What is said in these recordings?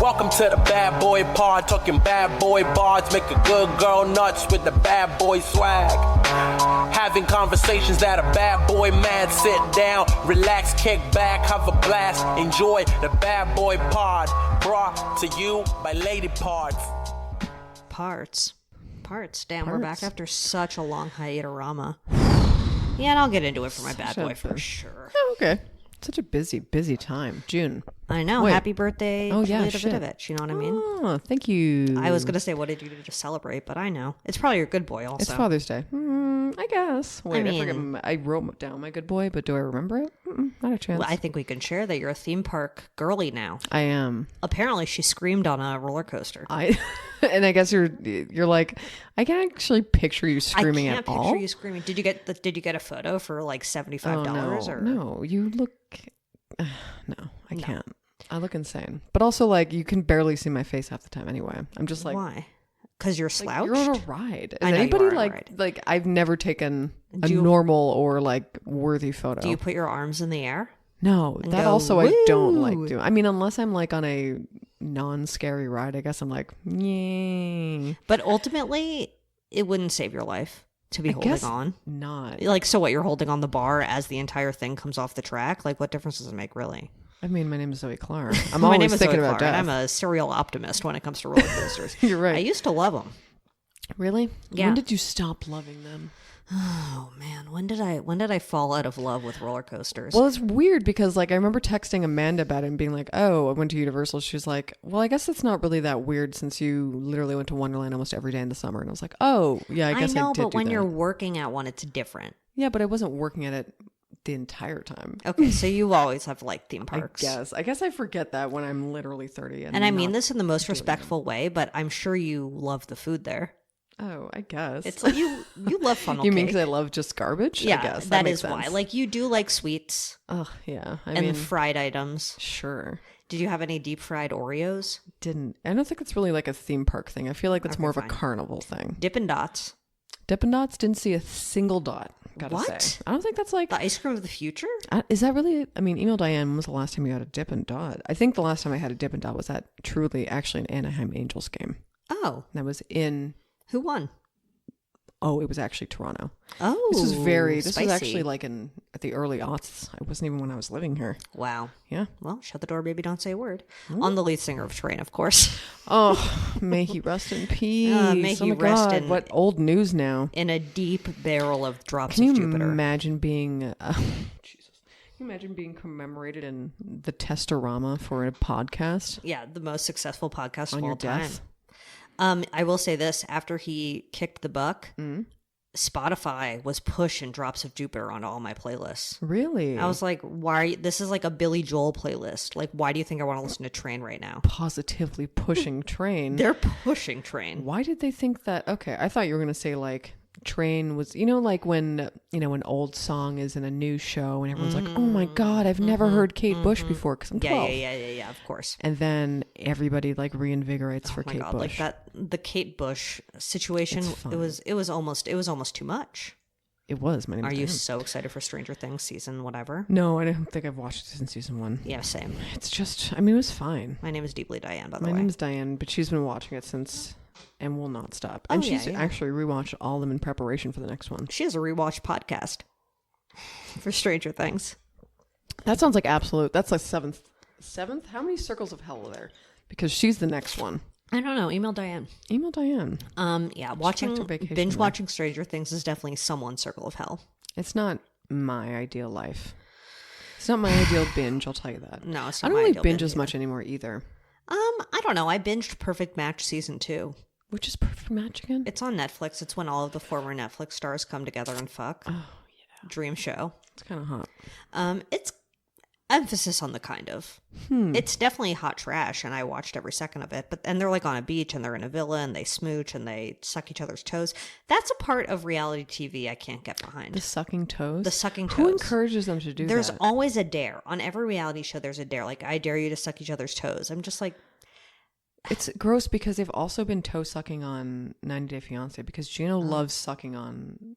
Welcome to the bad boy pod, talking bad boy bards, make a good girl nuts with the bad boy swag. Having conversations that a bad boy man, sit down, relax, kick back, have a blast, enjoy the bad boy pod, brought to you by Lady Parts. Parts. Damn, we're back after such a long hiatorama. Yeah, and I'll get into it for my bad boy for sure. Oh, okay. Such a busy time. June. I know. Wait. Happy birthday, Julia Davidovich. You know what I mean? Oh, thank you. I was going to say, what did you do to celebrate? But I know. It's probably your good boy also. It's Father's Day. I guess. Wait, I forget. I wrote down my good boy, but do I remember it? Not a chance. Well, I think we can share that you're a theme park girly now. I am. Apparently, she screamed on a roller coaster. And I guess you're like, I can't actually picture you screaming at all. I can't picture you screaming. Did you get a photo for like $75? Or no, you look. No, I can't. I look insane. But also, like, you can barely see my face half the time anyway. I'm just like, why? Because you're slouched? Like, you're on a ride. Is I know anybody you are on a ride. like I've never taken a normal or like worthy photo. Do you put your arms in the air? No, that go, also woo! I don't like doing. I mean, unless I'm like on a non-scary ride, I guess I'm like, yeah. But ultimately, it wouldn't save your life to be holding on. Not. Like, so what, you're holding on the bar as the entire thing comes off the track? Like, what difference does it make, really? I mean, my name is Zoe Clark. I'm My always name is thinking Zoe about Clark, death. and I'm a serial optimist when it comes to roller coasters. You're right. I used to love them. Really? Yeah. When did you stop loving them? Oh man, when did I fall out of love with roller coasters? Well, it's weird because like I remember texting Amanda about it and being like, "Oh, I went to Universal." She was like, "Well, I guess it's not really that weird since you literally went to Wonderland almost every day in the summer." And I was like, "Oh, yeah, I guess I know, did but do when that." you're working at one, it's different. Yeah, but I wasn't working at it the entire time. Okay, so you always have like theme parks. I guess I forget that when I'm literally 30. And I mean this in the most respectful way, but I'm sure you love the food there. Oh, I guess. It's like you love funnel You cake. mean because I love just garbage? Yeah, I guess. that makes is sense. why. Like, you do like sweets. Oh, yeah. I and mean, fried items. Sure. Did you have any deep fried Oreos? Didn't. I don't think it's really like a theme park thing. I feel like it's more of fine. a carnival thing. Dippin' Dots. Dippin' Dots, didn't see a single dot. Gotta What? say. I don't think that's like. The ice cream of the future? Is that really? I mean, email Diane. When was the last time you had a Dippin' Dot? I think the last time I had a Dippin' Dot was at truly actually an Anaheim Angels game. Oh. That was in. Who won? Oh, it was actually Toronto. Oh, This was spicy. actually like at the early aughts. It wasn't even when I was living here. Wow. Yeah. Well, shut the door, baby. Don't say a word. On the lead singer of Train, of course. Oh, may he rest in peace. May he oh my rest God, in- what old news now? In a deep barrel of drops Can of you Jupiter. imagine being Jesus? Can you imagine being commemorated in the Testorama for a podcast? Yeah, the most successful podcast On of your all time. death? I will say this: after he kicked the buck, Mm-hmm. Spotify was pushing Drops of Jupiter onto all my playlists. Really? I was like, "Why? This is like a Billy Joel playlist. Like, why do you think I want to listen to Train right now?" Positively pushing Train. They're pushing Train. Why did they think that? Okay, I thought you were going to say like Train was, like when, an old song is in a new show and everyone's like, oh my God, I've never heard Kate Bush before because I'm 12. Yeah, of course. And then everybody like reinvigorates for Oh my Kate God, Bush. like that, the Kate Bush situation, It's fun. it was almost too much. It was. My name Are is you Diane. so excited for Stranger Things season whatever? No, I don't think I've watched it since season 1. Yeah, same. It's just, it was fine. My name is Deeply Diane, by the My way. name is Diane, but she's been watching it since and will not stop. And she's actually rewatched all of them in preparation for the next one. She has a rewatch podcast for Stranger Things. That sounds like absolute. That's like seventh. How many circles of hell are there? Because she's the next one. I don't know. Email Diane. Email Diane. Yeah, binge watching Stranger Things is definitely someone's circle of hell. It's not my ideal life. It's not my ideal binge. I'll tell you that. No, it's I not don't my really ideal binge binge as much anymore either. I don't know. I binged Perfect Match season 2. Which is Perfect Match again? It's on Netflix. It's when all of the former Netflix stars come together and fuck. Oh yeah, Dream show. it's kind of hot. It's emphasis on the kind of. It's definitely hot trash, and I watched every second of it. And they're like on a beach, and they're in a villa, and they smooch, and they suck each other's toes. That's a part of reality TV I can't get behind. The sucking toes. The sucking Who toes. encourages them to do There's that? always a dare. On every reality show, there's a dare. Like, I dare you to suck each other's toes. I'm just like, It's gross because they've also been toe sucking on 90 Day Fiance because Gino loves sucking on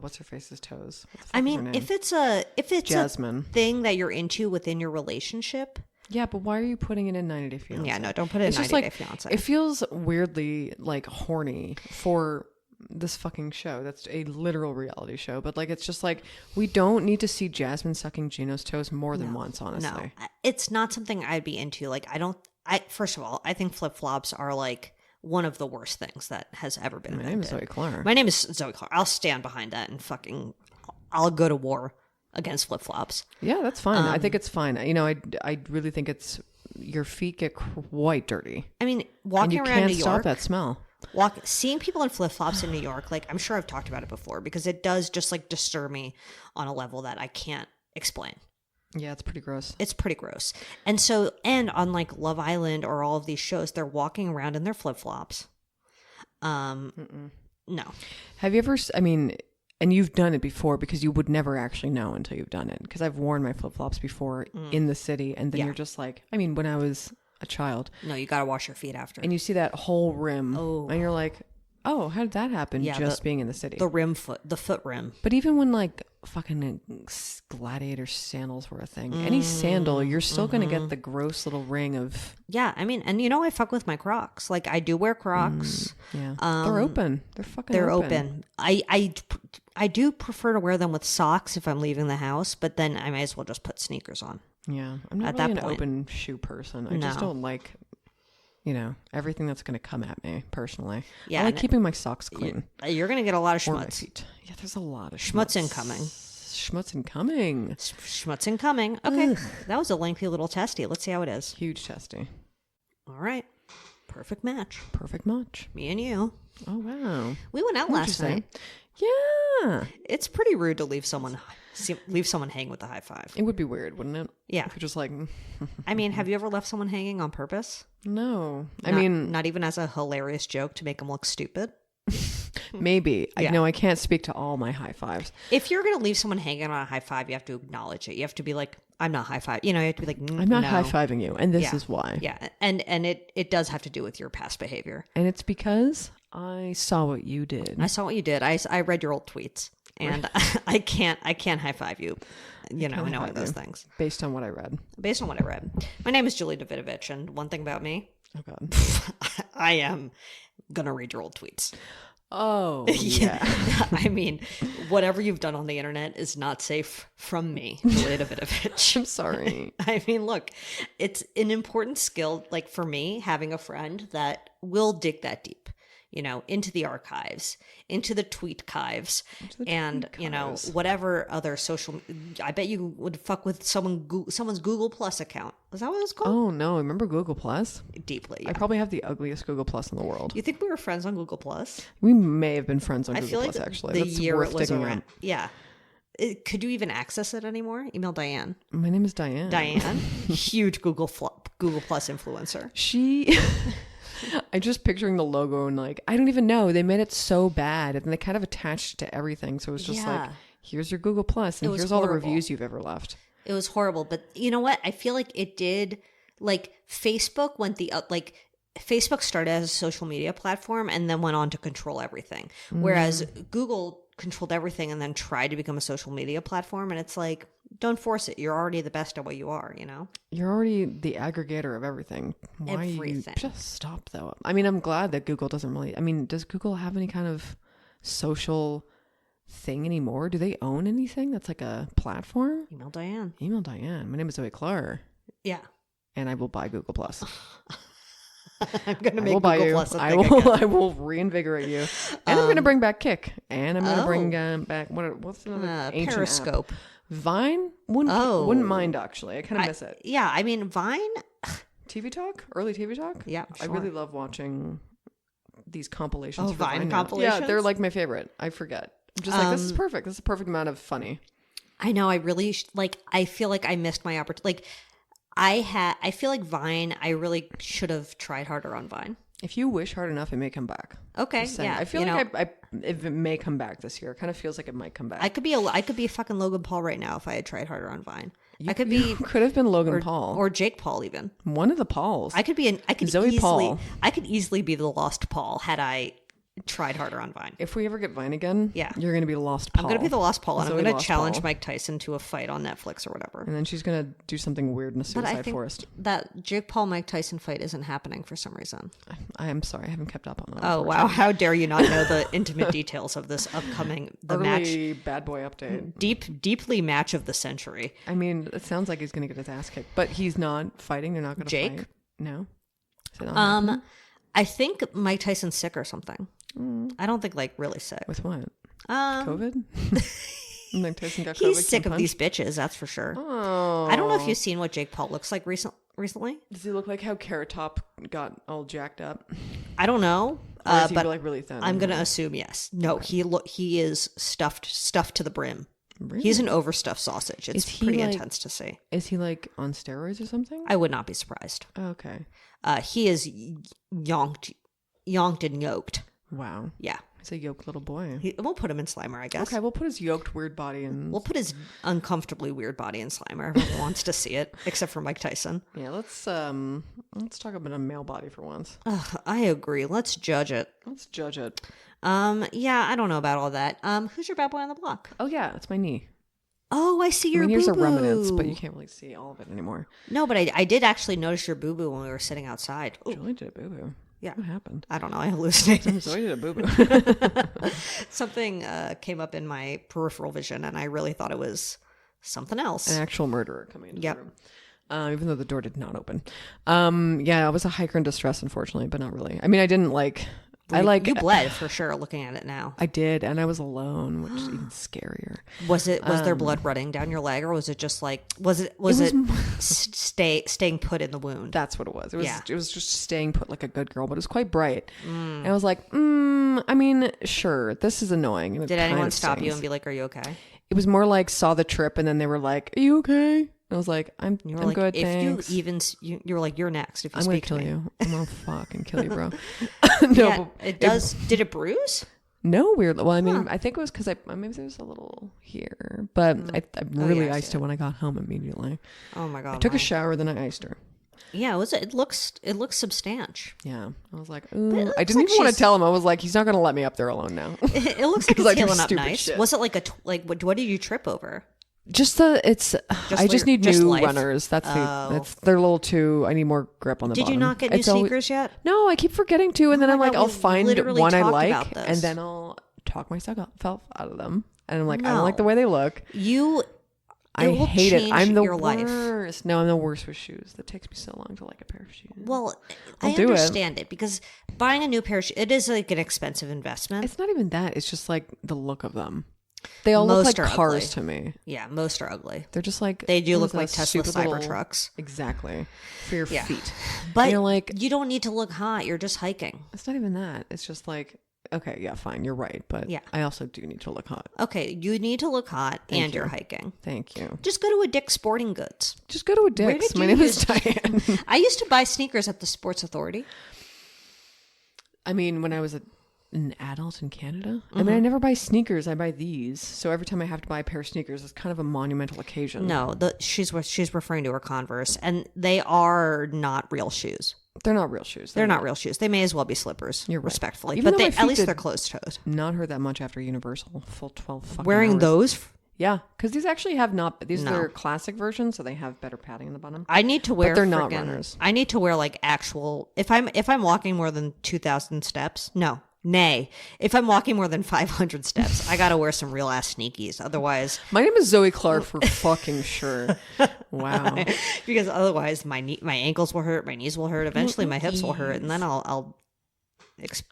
what's her face's toes. I mean, if it's Jasmine. a thing that you're into within your relationship, Yeah, but why are you putting it in 90 Day Fiancé? Yeah, no, don't put it in 90 Day Fiancé. It feels weirdly like horny for this fucking show. That's a literal reality show. But like, it's just like, we don't need to see Jasmine sucking Gino's toes more than once, honestly. No, it's not something I'd be into. Like, first of all, I think flip-flops are like one of the worst things that has ever been invented. My name is Zoe Clark. My name is Zoe Clark. I'll stand behind that and I'll go to war against flip-flops. Yeah, that's fine. I think it's fine. You know, I really think your feet get quite dirty. I mean, walking and you around can't New York, stop that smell. seeing people in flip-flops in New York, like, I'm sure I've talked about it before, because it does just like disturb me on a level that I can't explain. Yeah, it's pretty gross. It's pretty gross. And on like Love Island or all of these shows, they're walking around in their flip-flops. No. Have you ever, and you've done it before, because you would never actually know until you've done it. Because I've worn my flip-flops before in the city, and then you're just like, when I was a child. No, you got to wash your feet after. And you see that whole rim, and you're like, oh, how did that happen? Yeah, being in the city. The foot rim. But even when like fucking gladiator sandals were a thing, any sandal, you're still going to get the gross little ring of... Yeah, and I fuck with my Crocs. Like, I do wear Crocs. Yeah, they're open. They're open. I do prefer to wear them with socks if I'm leaving the house, but then I may as well just put sneakers on. Yeah, I'm not really an open shoe person. I just don't like, everything that's going to come at me personally. Yeah, I like keeping my socks clean. You're going to get a lot of Or my schmutz. feet. Yeah, there's a lot of Schmutz incoming. Schmutz incoming. Schmutz incoming. Okay, that was a lengthy little testy. Let's see how it is. Huge testy. All right. Perfect match. Perfect match. Me and you. Oh, wow. We went out last night. Yeah. It's pretty rude to leave someone hanging with a high five. It would be weird, wouldn't it? Yeah. If you're just like... have you ever left someone hanging on purpose? No. Not even as a hilarious joke to make them look stupid? Maybe. Yeah. I can't speak to all my high fives. If you're going to leave someone hanging on a high five, you have to acknowledge it. You have to be like, I'm not high five. You have to be like, I'm not high fiving you, and this is why. Yeah. And it does have to do with your past behavior. And it's because I saw what you did. I saw what you did. I read your old tweets, and I can't high five you. Knowing those things. Based on what I read. My name is Julie Davidovich, and one thing about me, oh God, I am gonna read your old tweets. Oh, yeah. Whatever you've done on the internet is not safe from me, Julia Davidovich. I'm sorry. Look, it's an important skill, like for me, having a friend that will dig that deep, into the archives, into the tweet archives, and, whatever other social... I bet you would fuck with someone's Google Plus account. Is that what it was called? Oh, no. Remember Google Plus? Deeply, yeah. I probably have the ugliest Google Plus in the world. You think we were friends on Google Plus? We may have been friends on Google feel like Plus, actually. The That's year worth it was digging around. up. Yeah. Could you even access it anymore? Email Diane. My name is Diane. Diane, huge Google Plus influencer. I'm just picturing the logo and I don't even know. They made it so bad and they kind of attached it to everything. So it was just here's your Google Plus and here's all the reviews you've ever left. It was horrible. But you know what? I feel like it did, Facebook Facebook started as a social media platform and then went on to control everything. Whereas Google controlled everything and then tried to become a social media platform. And it's like, don't force it. You're already the best at what you are, You're already the aggregator of everything. Why you just stop, though? I'm glad that Google doesn't really... does Google have any kind of social thing anymore? Do they own anything that's like a platform? Email Diane. My name is Zoe Clark. Yeah. And I will buy Google Plus. I'm going to make Google Plus a thing I will reinvigorate you. And I'm going to bring back Kick. And I'm going to bring back... What's another ancient Periscope. App? Vine? Wouldn't mind, actually. I kind of miss it. Yeah, Vine... TV Talk? Early TV Talk? Yeah, sure. I really love watching these compilations. Oh, Vine compilations? Yeah, they're my favorite. I forget. I'm just this is perfect. This is a perfect amount of funny. I know. I really... I feel like I missed my opportunity. I feel like Vine, I really should have tried harder on Vine. If you wish hard enough, it may come back. Okay, yeah. I feel like if it may come back this year. It kind of feels like it might come back. I could be fucking Logan Paul right now if I had tried harder on Vine. You could have been Logan Paul or Jake Paul even. One of the Pauls. I could Zoe easily Paul. I could easily be the lost Paul had I tried harder on Vine. If we ever get Vine again, yeah, you're going to be the Lost Paul. I'm going to be the Lost Paul, and I'm going to challenge Paul. Mike Tyson to a fight on Netflix or whatever. And then she's going to do something weird in a suicide forest. That Jake Paul-Mike Tyson fight isn't happening for some reason. I am sorry. I haven't kept up on that. Oh, wow. How dare you not know the intimate details of this upcoming early bad boy update. Deeply match of the century. I mean, it sounds like he's going to get his ass kicked, but he's not fighting. They're not going to fight. Jake? No. I think Mike Tyson's sick or something. I don't think like really sick. With what? COVID? Mike Tyson got COVID. He's sick of these bitches, that's for sure. Oh. I don't know if you've seen what Jake Paul looks like recently. Does he look like how Carrot Top got all jacked up? I don't know. Or is he like really thin? I'm gonna assume yes. No, okay. He is stuffed to the brim. Really? He's an overstuffed sausage. It's pretty intense to see. Is he like on steroids or something? I would not be surprised. Okay. He is yonked and yoked. Wow. Yeah. He's a yoked little boy. We'll put him in Slimer, I guess. Okay, we'll put his yoked weird body in. We'll put his uncomfortably weird body in Slimer. Everyone wants to see it, except for Mike Tyson. Yeah, let's talk about a male body for once. I agree. Let's judge it. Yeah, I don't know about all that. Who's your bad boy on the block? Oh yeah, it's my knee. Oh, I see your here's boo-boo. a remnants, but you can't really see all of it anymore. No, but I did actually notice your boo-boo when we were sitting outside. Julie did a boo-boo. Yeah. What happened? I don't know. I hallucinated. Zoe did a boo-boo. Something came up in my peripheral vision, and I really thought it was something else. An actual murderer coming into the room. Even though the door did not open. Yeah, I was a hiker in distress, unfortunately, but not really. I mean, I didn't like... You bled for sure looking at it now. I did, and I was alone, which is even scarier. Was there blood running down your leg, or was it just like was it staying put in the wound? That's what it was. It was just staying put like a good girl, but it was quite bright. And I was like, I mean, sure, this is annoying. And did anyone stop you and be like, "Are you okay?" It was more like saw the trip, and then they were like, "Are you okay?" I was like, I'm like, good, if thanks. You were like, you're next. If you I'm speak gonna to kill me. you. I'm gonna fucking kill you, bro. No, yeah, it does. Did it bruise? No, weird. Well, I mean, I think it was because maybe there was a little here, but I really iced it when I got home immediately. Oh my god! I took a shower, then I iced her. Yeah, it looks substantial. Yeah, I was like, ooh. I didn't even want to tell him. I was like, he's not gonna let me up there alone now. It looks like it's healing up nice. Shit. Was it like what did you trip over? I just need new life. runners. They're a little too. I need more grip on the bottom. Did you not get new sneakers yet? No, I keep forgetting to, and then I'm like, I'll find one I like, and then I'll talk myself out of them, and I'm like, I don't like the way they look. I hate it. I'm the worst. No, I'm the worst with shoes. That takes me so long to like a pair of shoes. Well, I understand it because buying a new pair of shoes, it is like an expensive investment. It's not even that. It's just like the look of them. They all look like cars to me. Yeah, most are ugly. They're just like... They do look like Tesla Cybertrucks. Exactly. For your feet. But you're like, you don't need to look hot. You're just hiking. It's not even that. It's just like, okay, yeah, fine. You're right. But I also do need to look hot. Okay, you need to look hot and you're hiking. Thank you. Just go to a Dick's Sporting Goods. Just go to a Dick's. My name is Diane. I used to buy sneakers at the Sports Authority. I mean, when I was an adult in Canada. I mean, I never buy sneakers. I buy these. So every time I have to buy a pair of sneakers, it's kind of a monumental occasion. No, she's referring to her Converse, and they are not real shoes. They're not real shoes. They're not real shoes. They may as well be slippers. You're respectfully, right. But at least they're closed-toed. Not hurt that much after Universal. Full 12 fucking wearing hours. Those. Yeah, because these actually have not. These are their classic versions, so they have better padding in the bottom. I need to wear. But they're not runners. I need to wear like actual. If I'm walking more than 2,000 steps, no. Nay, if I'm walking more than 500 steps, I gotta wear some real ass sneakies. Otherwise, my name is Zoe Clark for fucking sure. Wow. Because otherwise, my ankles will hurt, my knees will hurt. Eventually, my hips will hurt, and then I'll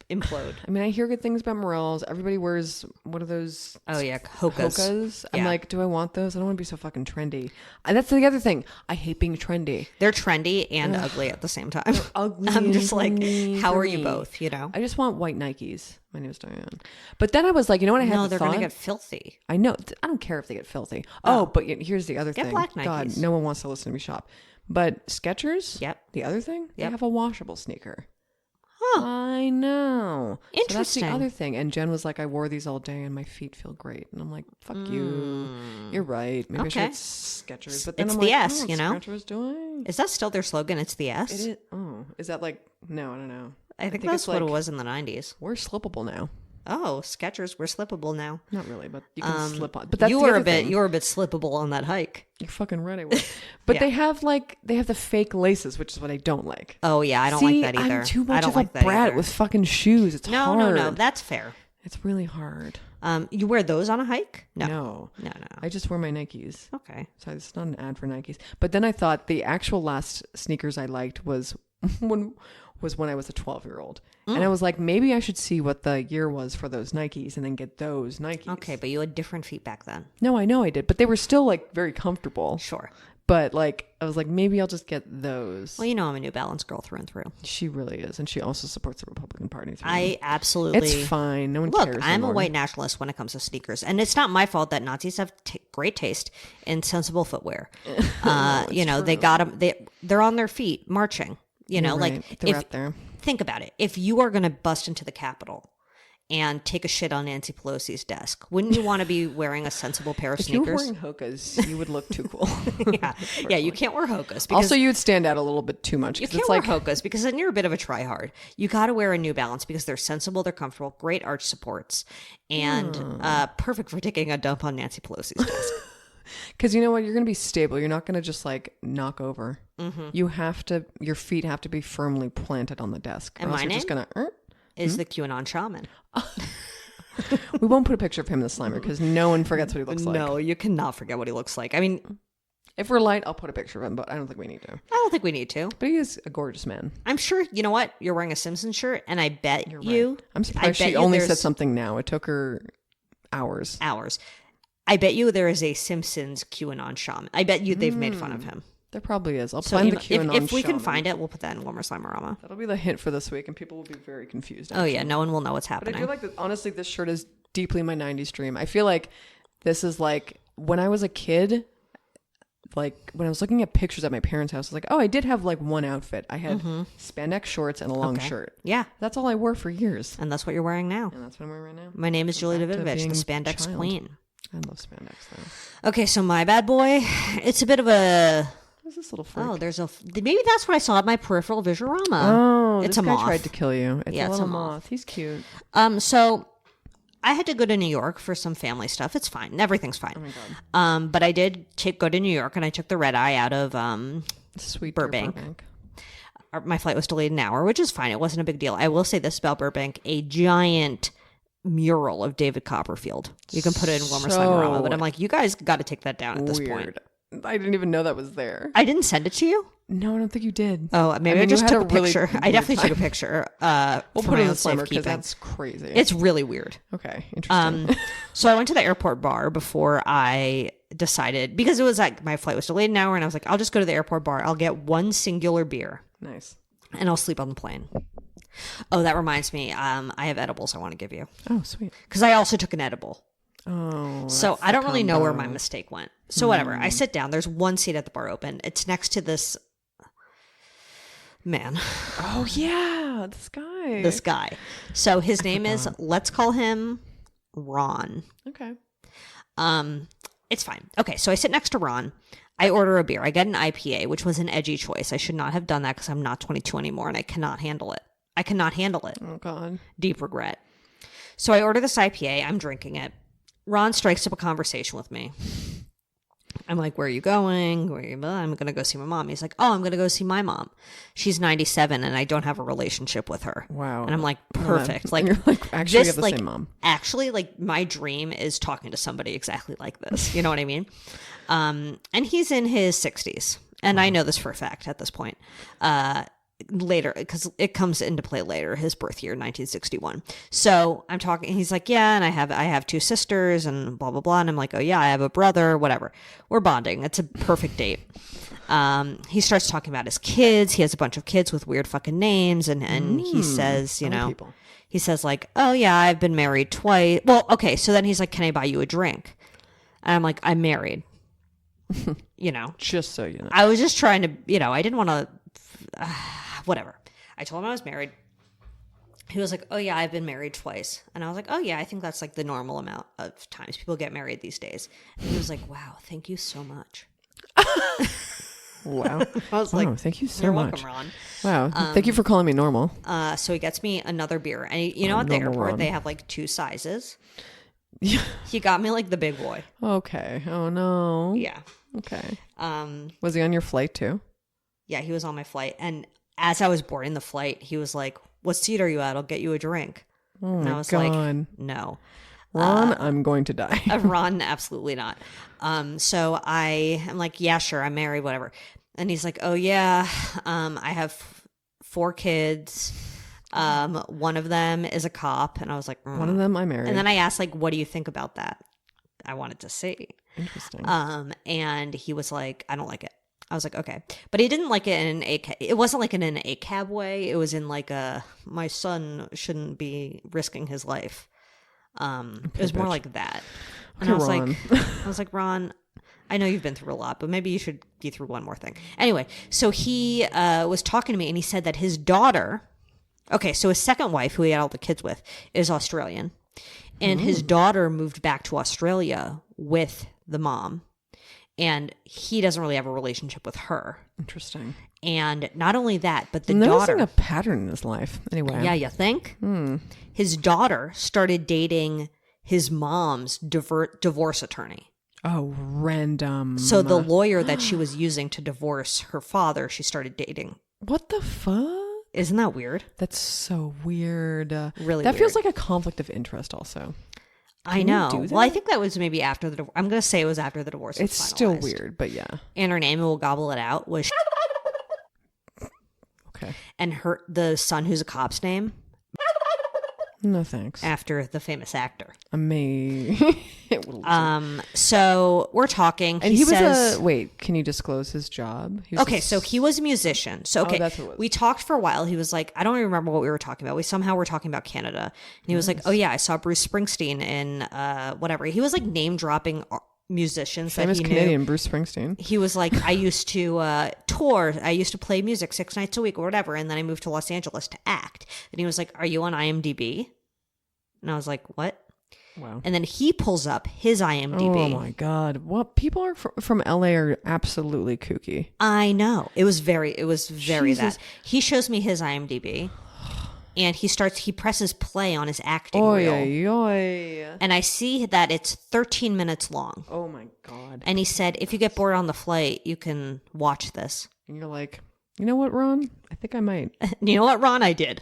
implode. I mean, I hear good things about morels. Everybody wears what are those? Oh yeah, Hokas. I'm like, do I want those? I don't want to be so fucking trendy. And that's the other thing. I hate being trendy. They're trendy and ugly at the same time. They're ugly. I'm just like, how are you both? You know. I just want white Nikes. My name is Diane. But then I was like, you know what? I had no, they're gonna get filthy. I know. I don't care if they get filthy. Oh, but here's the other thing. Get black Nikes. God, no one wants to listen to me shop. But Skechers. Yep. The other thing. They have a washable sneaker. Huh. I know. Interesting. So that's the other thing. And Jen was like, I wore these all day and my feet feel great. And I'm like, fuck you. You're right. Maybe I should get Skechers. But then it's I'm the like, S, you know? Skechers doing? Is that still their slogan? It's the S? Is that like, no, I don't know. I think that's what it was in the 90s. We're slippable now. Oh, Skechers, we're slippable now. Not really, but you can slip on. But that's you were a bit slippable on that hike. You're fucking right, I was. But Yeah. they have the fake laces, which is what I don't like. Oh yeah, I don't like that either. I'm too much of like a brat with fucking shoes. It's hard. No, that's fair. It's really hard. You wear those on a hike? No. I just wear my Nikes. Okay. So it's not an ad for Nikes. But then I thought the actual last sneakers I liked was when I was a 12-year-old. And I was like, maybe I should see what the year was for those Nikes and then get those Nikes. Okay, but you had different feet back then. No, I know I did. But they were still like very comfortable. Sure. But like, I was like, maybe I'll just get those. Well, I'm a New Balance girl through and through. She really is. And she also supports the Republican Party. I absolutely. It's fine. No one Look, cares. I'm anymore. a white nationalist when it comes to sneakers. And it's not my fault that Nazis have great taste in sensible footwear. They got them. They're on their feet marching. You're right. Like they're out there. Think about it. If you are going to bust into the Capitol and take a shit on Nancy Pelosi's desk, wouldn't you want to be wearing a sensible pair of If you were sneakers? wearing Hokas, you would look too cool. Yeah, you can't wear Hokas. Because Also, you would stand out a little bit too much. you can't wear Hokas because then you're a bit of a tryhard. You got to wear a New Balance because they're sensible, they're comfortable, great arch supports, and perfect for taking a dump on Nancy Pelosi's desk. Because you know what? You're going to be stable. You're not going to just like knock over. Mm-hmm. Your feet have to be firmly planted on the desk. And my name just gonna, is the QAnon shaman. We won't put a picture of him in the Slimer because no one forgets what he looks like. No, you cannot forget what he looks like. I mean, if we're light, I'll put a picture of him, but I don't think we need to. I don't think we need to. But he is a gorgeous man. I'm sure, you know what? You're wearing a Simpsons shirt, and I bet you... Right. I'm surprised she only said something now. It took her hours. I bet you there is a Simpsons QAnon shaman. I bet you they've made fun of him. There probably is. I'll find the QAnon if we can shaman. find it, we'll put that in Warmer Slimerama. That'll be the hint for this week, and people will be very confused. Oh, yeah. No one will know what's But happening. I feel like, honestly, this shirt is deeply my 90s dream. I feel like this is like, when I was a kid, like, when I was looking at pictures at my parents' house, I was like, oh, I did have, like, one outfit. I had spandex shorts and a long shirt. Yeah. That's all I wore for years. And that's what you're wearing now. And that's what I'm wearing right now. My name is Julie Back to Davidovich, the being spandex child. queen. I love spandex, though. Okay, so my bad boy, it's a bit of a... What's this little freak? Oh, maybe that's what I saw at my peripheral visualrama. Oh, it's this a guy moth. tried to kill you. It's Yeah, a it's little a moth. moth. He's cute. So I had to go to New York for some family stuff. It's fine. Everything's fine. Oh my God. But I did go to New York, and I took the red eye out of Sweet Burbank. Burbank. My flight was delayed an hour, which is fine. It wasn't a big deal. I will say this about Burbank: a giant mural of David Copperfield. You can put it in Warmer Slimerama, but I'm like, you guys got to take that down at this point. I didn't even know that was there. I didn't send it to you. No, I don't think you did. Oh, maybe I mean, just you had took a really picture. I weird definitely took a time. picture. We'll for put my it in own the Slimer because safekeeping. that's crazy. It's really weird. Okay, interesting. So I went to the airport bar before I decided, because it was like my flight was delayed an hour, and I was like, I'll just go to the airport bar. I'll get one singular beer. Nice. And I'll sleep on the plane. Oh, that reminds me. I have edibles I want to give you. Oh, sweet. Because I also took an edible. Oh. So I don't really know where my mistake went. So whatever. I sit down. There's one seat at the bar open. It's next to this man. Oh, yeah. This guy. So his name is, let's call him Ron. Okay. It's fine. Okay, so I sit next to Ron. I order a beer. I get an IPA, which was an edgy choice. I should not have done that because I'm not 22 anymore and I cannot handle it. Oh, God. Deep regret. So I order this IPA. I'm drinking it. Ron strikes up a conversation with me. I'm like, where are you going? I'm going to go see my mom. He's like, oh, I'm going to go see my mom. She's 97 and I don't have a relationship with her. Wow. And I'm like, perfect. Like, you're like, actually, you have the same mom. Actually, like, my dream is talking to somebody exactly like this. You know what I mean? And he's in his 60s. And I know this for a fact at this point. Later, because it comes into play later, his birth year, 1961. So I'm talking, he's like, yeah, and I have two sisters and blah, blah, blah. And I'm like, oh yeah, I have a brother, whatever. We're bonding. It's a perfect date. He starts talking about his kids. He has a bunch of kids with weird fucking names. And he says, he says like, oh yeah, I've been married twice. Well, okay. So then he's like, can I buy you a drink? And I'm like, I'm married. Just so you know. I was just trying to, I didn't want to, whatever. I told him I was married. He was like, oh yeah, I've been married twice. And I was like, oh yeah, I think that's like the normal amount of times people get married these days. And he was like, wow, thank you so much. Wow. I was like, thank you so you're much. welcome, Ron. Wow. Thank you for calling me normal. So he gets me another beer. And you know, at the Normal airport, Ron. they have like 2 sizes. Yeah. He got me like the big boy. Okay. Oh, no. Yeah. Okay. Was he on your flight too? Yeah, he was on my flight. And as I was boarding the flight, he was like, what seat are you at? I'll get you a drink. Oh, and my I was God. like, no. Ron, I'm going to die. Ron, absolutely not. So I am like, yeah, sure, I'm married, whatever. And he's like, oh yeah, I have 4 kids. One of them is a cop. And I was like, One of them I married. And then I asked, like, what do you think about that? I wanted to see. Interesting. And he was like, I don't like it. I was like, okay. But he didn't like it in an ACAB. It wasn't like in an ACAB way. It was in like my son shouldn't be risking his life. It was more like that. And Okay, I was Ron. I was like, Ron, I know you've been through a lot, but maybe you should get through one more thing. Anyway, so he was talking to me and he said that his daughter, okay, so his second wife, who he had all the kids with, is Australian. And his daughter moved back to Australia with the mom. And he doesn't really have a relationship with her. Interesting. And not only that, but the I'm daughter. noticing a pattern in his life. Anyway. Yeah, you think? His daughter started dating his mom's divorce attorney. Oh, random. So the lawyer that she was using to divorce her father, she started dating. What the fuck? Isn't that weird? That's so weird. Really That feels weird. like a conflict of interest also. I you know. do that? Well, I think that was maybe after the divorce. I'm going to say it was after the divorce. It's was still finalized. weird, but yeah. And her name, and we'll gobble it out, was Okay. and the son who's a cop's name, No thanks. after the famous actor. So we're talking. And he says, was wait, can you disclose his job? He was okay, so he was a musician. So okay, that's what it was. we talked for a while. He was like, I don't even remember what we were talking about. We somehow were talking about Canada, and he was like, oh yeah, I saw Bruce Springsteen in whatever. He was like name dropping musicians famous that he Canadian knew. Bruce Springsteen. He was like, I used to tour. I used to play music 6 nights a week or whatever, and then I moved to Los Angeles to act. And he was like, are you on IMDb? And I was like, what? Wow. And then he pulls up his IMDb. Oh my God. What people are from LA are absolutely kooky. I know. It was very Jesus. that. He shows me his IMDb and he presses play on his acting reel. Oy, oy. And I see that it's 13 minutes long. Oh my God. And he said, if you get bored on the flight, you can watch this. And you're like, you know what, Ron? I think I might. You know what, Ron? I did.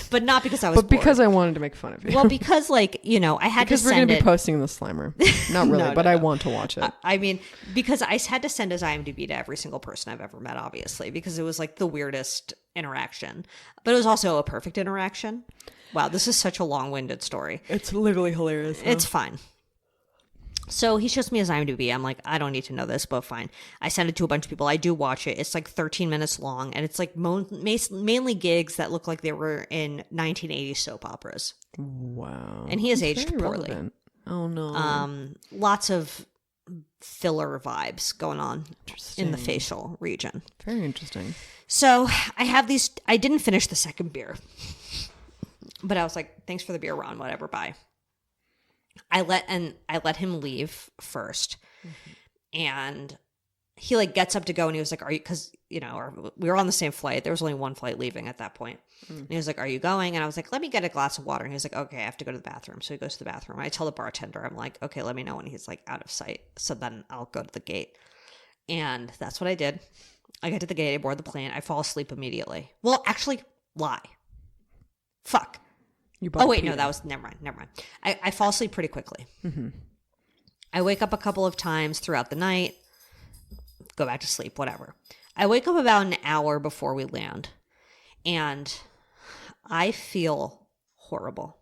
But not because I was But because bored. I wanted to make fun of you. Well, because I had because to we're send going to it. be posting the Slimer. Not really, No, but no, I no. want to watch it. I mean, because I had to send his IMDb to every single person I've ever met, obviously, because it was like the weirdest interaction. But it was also a perfect interaction. Wow, this is such a long-winded story. It's literally hilarious. It's fine. So he shows me his IMDb. I'm like, I don't need to know this, but fine. I send it to a bunch of people. I do watch it. It's like 13 minutes long, and it's like mainly gigs that look like they were in 1980s soap operas. Wow. And he has It's aged very poorly. relevant. Oh no. Lots of filler vibes going on in the Interesting. facial region. Very interesting. So I have these. I didn't finish the second beer, but I was like, "Thanks for the beer, Ron. Whatever. Bye." I let him leave first, and he like gets up to go, and he was like, "Are you?" Because we were on the same flight. There was only one flight leaving at that point. And he was like, "Are you going?" And I was like, "Let me get a glass of water." And he was like, "Okay, I have to go to the bathroom." So he goes to the bathroom. I tell the bartender, I'm like, "Okay, let me know when he's like out of sight, so then I'll go to the gate." And that's what I did. I get to the gate. I board the plane. I fall asleep immediately. Well, actually, lie. Fuck. Oh, wait, no, that was, never mind. I fall asleep pretty quickly. Mm-hmm. I wake up a couple of times throughout the night, go back to sleep, whatever. I wake up about an hour before we land, and I feel horrible.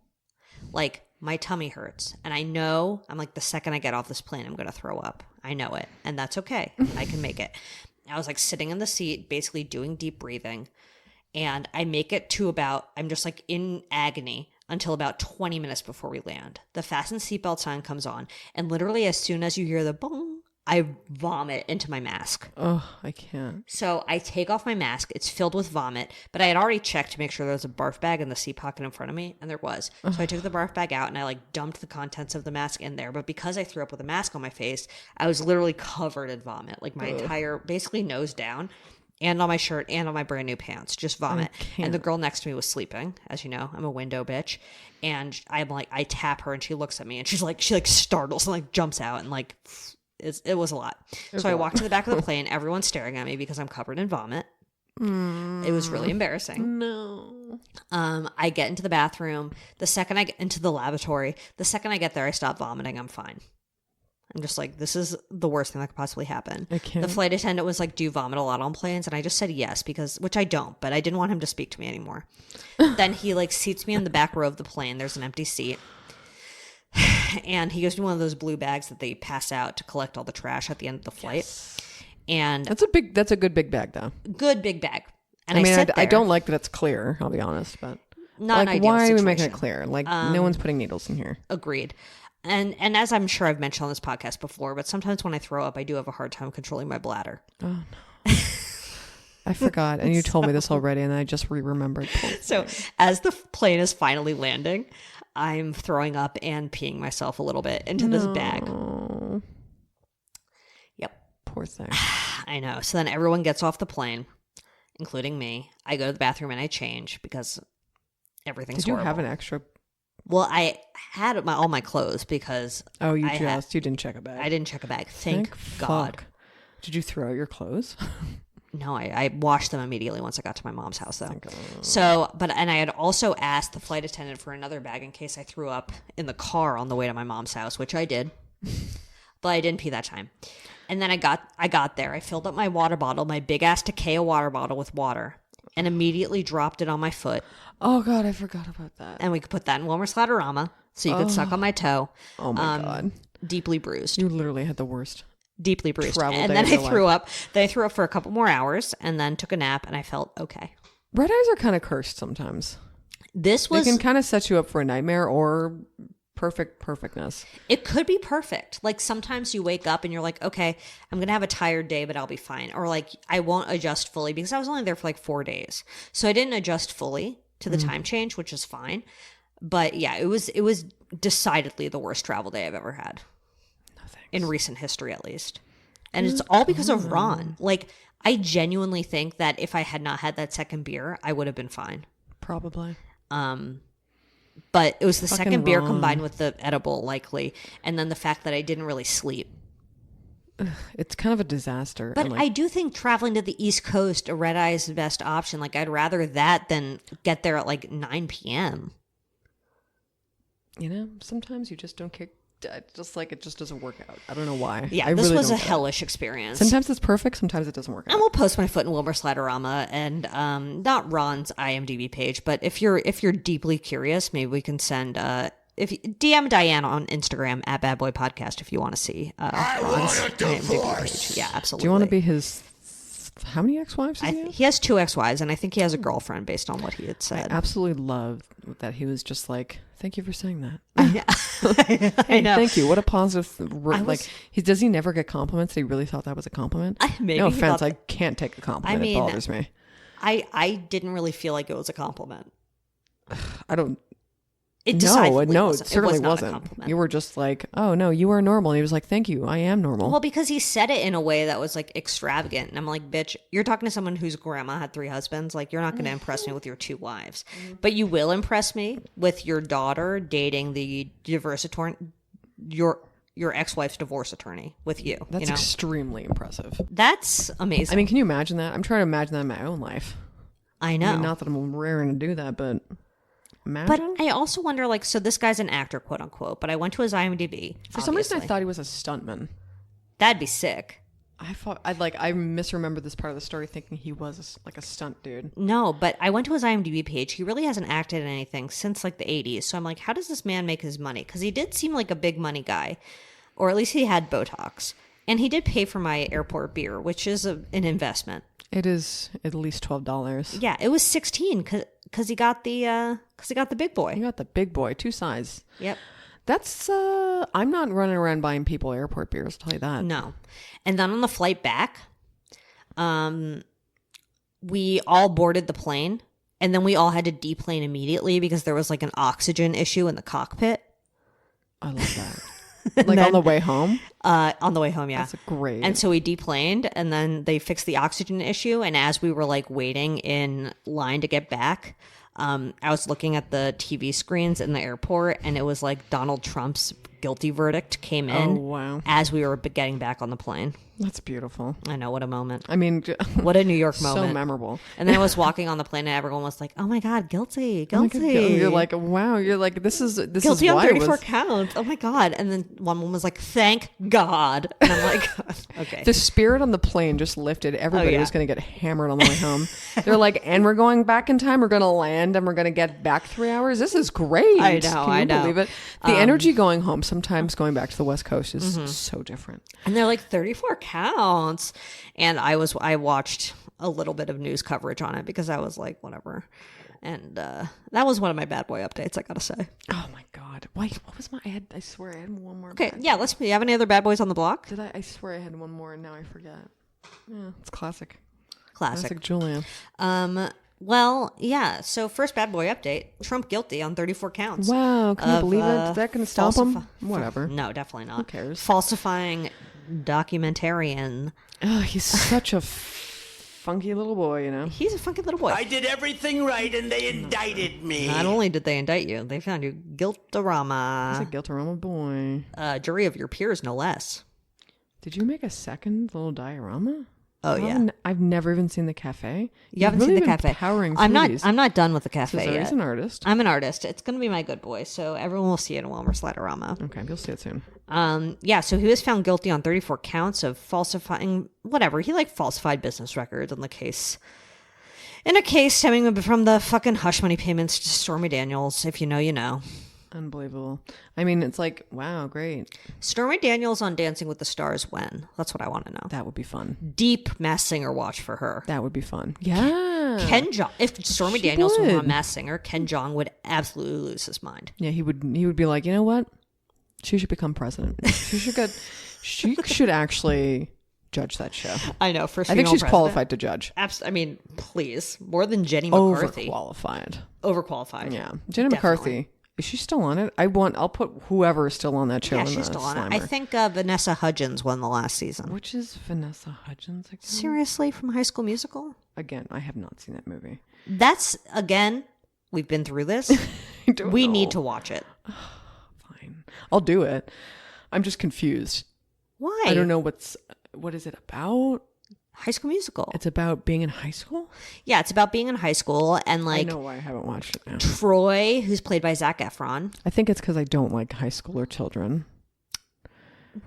Like, my tummy hurts, and I know, I'm like, the second I get off this plane, I'm going to throw up. I know it, and that's okay. I can make it. I was like sitting in the seat, basically doing deep breathing, and I make it to I'm just like in agony until about 20 minutes before we land. The fasten seatbelt sign comes on, and literally as soon as you hear the bong, I vomit into my mask. Oh, I can't. So I take off my mask. It's filled with vomit, but I had already checked to make sure there was a barf bag in the seat pocket in front of me, and there was. So I took the barf bag out and I like dumped the contents of the mask in there. But because I threw up with a mask on my face, I was literally covered in vomit, like my entire, basically nose down, and on my shirt and on my brand new pants, just vomit. And the girl next to me was sleeping, as you know. I'm a window bitch, and I'm like, I tap her and she looks at me and she startles and like jumps out and like. It was a lot. So I walked to the back of the plane. Everyone's staring at me because I'm covered in vomit. It was really embarrassing. No. I get into the bathroom. The second I get into the lavatory, the second I get there, I stop vomiting. I'm fine. I'm just like, this is the worst thing that could possibly happen. The flight attendant was like, do you vomit a lot on planes? And I just said yes, which I don't, but I didn't want him to speak to me anymore. Then he like seats me in the back row of the plane. There's an empty seat. And he gives me one of those blue bags that they pass out to collect all the trash at the end of the flight. Yes. And that's a good big bag though. Good big bag. And I mean, I don't like that it's clear, I'll be honest, but not like, why are we making it clear? Like no one's putting needles in here. Agreed. And as I'm sure I've mentioned on this podcast before, but sometimes when I throw up, I do have a hard time controlling my bladder. Oh no. I forgot, and you told me this already, and I just remembered. So as the plane is finally landing, I'm throwing up and peeing myself a little bit into this bag. Yep. Poor thing. I know. So then everyone gets off the plane, including me. I go to the bathroom and I change because everything's horrible. Did you have an extra? Well, I had all my clothes because... Oh, you didn't check a bag. I didn't check a bag. Thank God. Fuck. Did you throw out your clothes? No, I washed them immediately once I got to my mom's house, though. So, and I had also asked the flight attendant for another bag in case I threw up in the car on the way to my mom's house, which I did, but I didn't pee that time. And then I got there. I filled up my water bottle, my big ass Takeo water bottle with water, and immediately dropped it on my foot. Oh God, I forgot about that. And we could put that in Wilmer's Slatterama, so you could suck on my toe. Oh my God, deeply bruised. You literally had the worst. Deeply bruised. And then I threw up. Then I threw up for a couple more hours and then took a nap and I felt okay. Red eyes are kind of cursed sometimes. They can kind of set you up for a nightmare or perfectness. It could be perfect. Like sometimes you wake up and you're like, okay, I'm going to have a tired day, but I'll be fine. Or like I won't adjust fully because I was only there for like 4 days. So I didn't adjust fully to the time change, which is fine. But yeah, it was decidedly the worst travel day I've ever had. In recent history, at least. And it's all because of Ron. Like, I genuinely think that if I had not had that second beer, I would have been fine. Probably. But it was the second beer combined with the edible, likely. And then the fact that I didn't really sleep. It's kind of a disaster. But I do think traveling to the East Coast, a red eye is the best option. Like, I'd rather that than get there at like 9 p.m. You know, sometimes you just don't care. Just like it just doesn't work out. I don't know why. Yeah, this was a hellish experience. Sometimes it's perfect, sometimes it doesn't work out. And we'll post my foot in Wilbur Slatterama and not Ron's IMDb page, but if you're deeply curious, maybe we can send if you, DM Diane on Instagram at Bad Boy Podcast if you want to see Ron's IMDb page. Yeah, absolutely. Do you want to be his? How many ex-wives does he have? He has 2 ex-wives, and I think he has a girlfriend based on what he had said. I absolutely love that he was just like, thank you for saying that. I know. Thank you. What a positive. Does he never get compliments? He really thought that was a compliment? No offense. I can't take a compliment. It bothers me. I didn't really feel like it was a compliment. I don't. It certainly wasn't. You were just like, oh no, you are normal. And he was like, thank you, I am normal. Well, because he said it in a way that was like extravagant. And I'm like, bitch, you're talking to someone whose grandma had 3 husbands. Like, you're not going to impress me with your 2 wives. But you will impress me with your daughter dating the divorce attorney, your ex-wife's divorce attorney with you. That's extremely impressive. That's amazing. I mean, can you imagine that? I'm trying to imagine that in my own life. I know. I mean, not that I'm raring to do that, but... Imagine? But I also wonder, like, so this guy's an actor, quote unquote, but I went to his IMDb. For some reason, I thought he was a stuntman. That'd be sick. I misremembered this part of the story thinking he was a stunt dude. No, but I went to his IMDb page. He really hasn't acted in anything since like the 80s. So I'm like, how does this man make his money? Because he did seem like a big money guy, or at least he had Botox. And he did pay for my airport beer, which is an investment. It is at least $12. Yeah, it was $16 because he got the big boy. He got the big boy, 2 size. Yep. That's I'm not running around buying people airport beers, I'll tell you that. No. And then on the flight back, we all boarded the plane, and then we all had to deplane immediately because there was like an oxygen issue in the cockpit. I love that. Like on the way home? On the way home, yeah. That's great. And so we deplaned, and then they fixed the oxygen issue. And as we were like waiting in line to get back, I was looking at the TV screens in the airport, and it was like Donald Trump's guilty verdict came in. Oh, wow. As we were getting back on the plane. That's beautiful. I know, what a moment. I mean, what a New York moment. So memorable. And then I was walking on the plane, and everyone was like, "Oh my God, guilty, Oh my guilty." God, you're like, wow. You're like, this is Guilty is on why 34 counts. Oh my God. And then one woman was like, "Thank God." And I'm like, okay. The spirit on the plane just lifted. Everybody yeah. was going to get hammered on the way home. They're like, and we're going back in time. We're going to land, and we're going to get back 3 hours. This is great. I know. Can you believe it? The energy going home, sometimes going back to the West Coast, is so different. And they're like 34 counts. And I watched a little bit of news coverage on it because I was like, whatever. And that was one of my bad boy updates, I gotta say. Oh my God. Wait, what was I swear I had one more. Okay, yeah, you have any other bad boys on the block? Did I swear I had one more and now I forget. Yeah, it's classic. Classic Julia. Well, yeah, so first bad boy update. Trump guilty on 34 counts. Wow, can you believe it? Is that going to stop him? Whatever. No, definitely not. Who cares? Falsifying documentarian. Oh, he's such a funky little boy, you know? He's a funky little boy. I did everything right and they indicted me. Not only did they indict you, they found you guiltorama. He's a guiltorama boy. Jury of your peers, no less. Did you make a second little diorama? Oh, yeah. I've never even seen the cafe. You haven't seen the cafe. I'm not done with the cafe yet. He's an artist. I'm an artist. It's going to be my good boy, so everyone will see it in Wilmer Sliderama. Okay, you'll see it soon. Yeah, so he was found guilty on 34 counts of falsifying whatever. He falsified business records in a case stemming from the fucking hush money payments to Stormy Daniels. If you know, you know. Unbelievable. I mean, it's like, wow, great. Stormy Daniels on Dancing with the Stars when? That's what I want to know. That would be fun. Deep Masked Singer watch for her. That would be fun. Yeah. Ken Jeong. If Stormy Daniels were a Masked Singer, Ken Jeong would absolutely lose his mind. Yeah, he would be like, you know what? She should become president. She should actually judge that show. I know. First, I think she's president. Qualified to judge. I mean, please, more than Jenny McCarthy. Overqualified. Yeah, Definitely. Jenny McCarthy. Is she still on it? I'll put whoever is still on that show. Yeah, she's still on it. I think Vanessa Hudgens won the last season. Which is Vanessa Hudgens again? Seriously, from High School Musical? Again, I have not seen that movie. That's we've been through this. We need to watch it. Fine, I'll do it. I'm just confused. Why? I don't know what is it about? High School Musical. It's about being in high school? Yeah, it's about being in high school and I know why I haven't watched it now. Troy, who's played by Zac Efron. I think it's because I don't like high schooler children.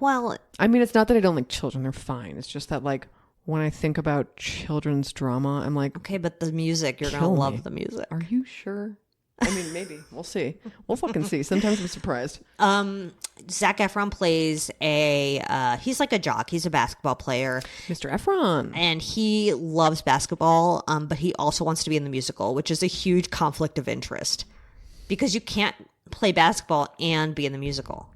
Well, I mean, it's not that I don't like children. They're fine. It's just that when I think about children's drama, I'm like, okay, but the music, you're going to love the music. Are you sure? I mean, maybe. We'll see. We'll fucking see. Sometimes I'm surprised. Zac Efron plays he's like a jock. He's a basketball player. Mr. Efron. And he loves basketball, but he also wants to be in the musical, which is a huge conflict of interest. Because you can't play basketball and be in the musical.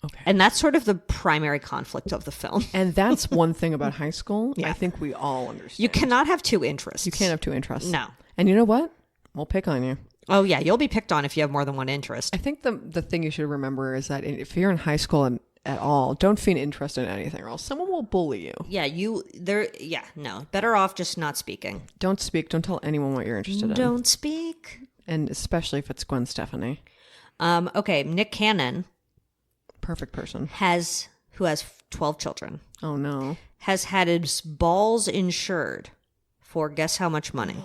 Okay. And that's sort of the primary conflict of the film. And that's one thing about high school. Yeah. I think we all understand. You cannot have two interests. You can't have two interests. No. And you know what? We'll pick on you. Oh, yeah. You'll be picked on if you have more than one interest. I think the thing you should remember is that if you're in high school at all, don't feel interested in anything or else someone will bully you. Yeah, no. Better off just not speaking. Don't speak. Don't tell anyone what you're interested in. Don't speak. And especially if it's Gwen Stefani. Okay, Nick Cannon. Perfect person. Who has 12 children. Oh, no. Has had his balls insured for guess how much money?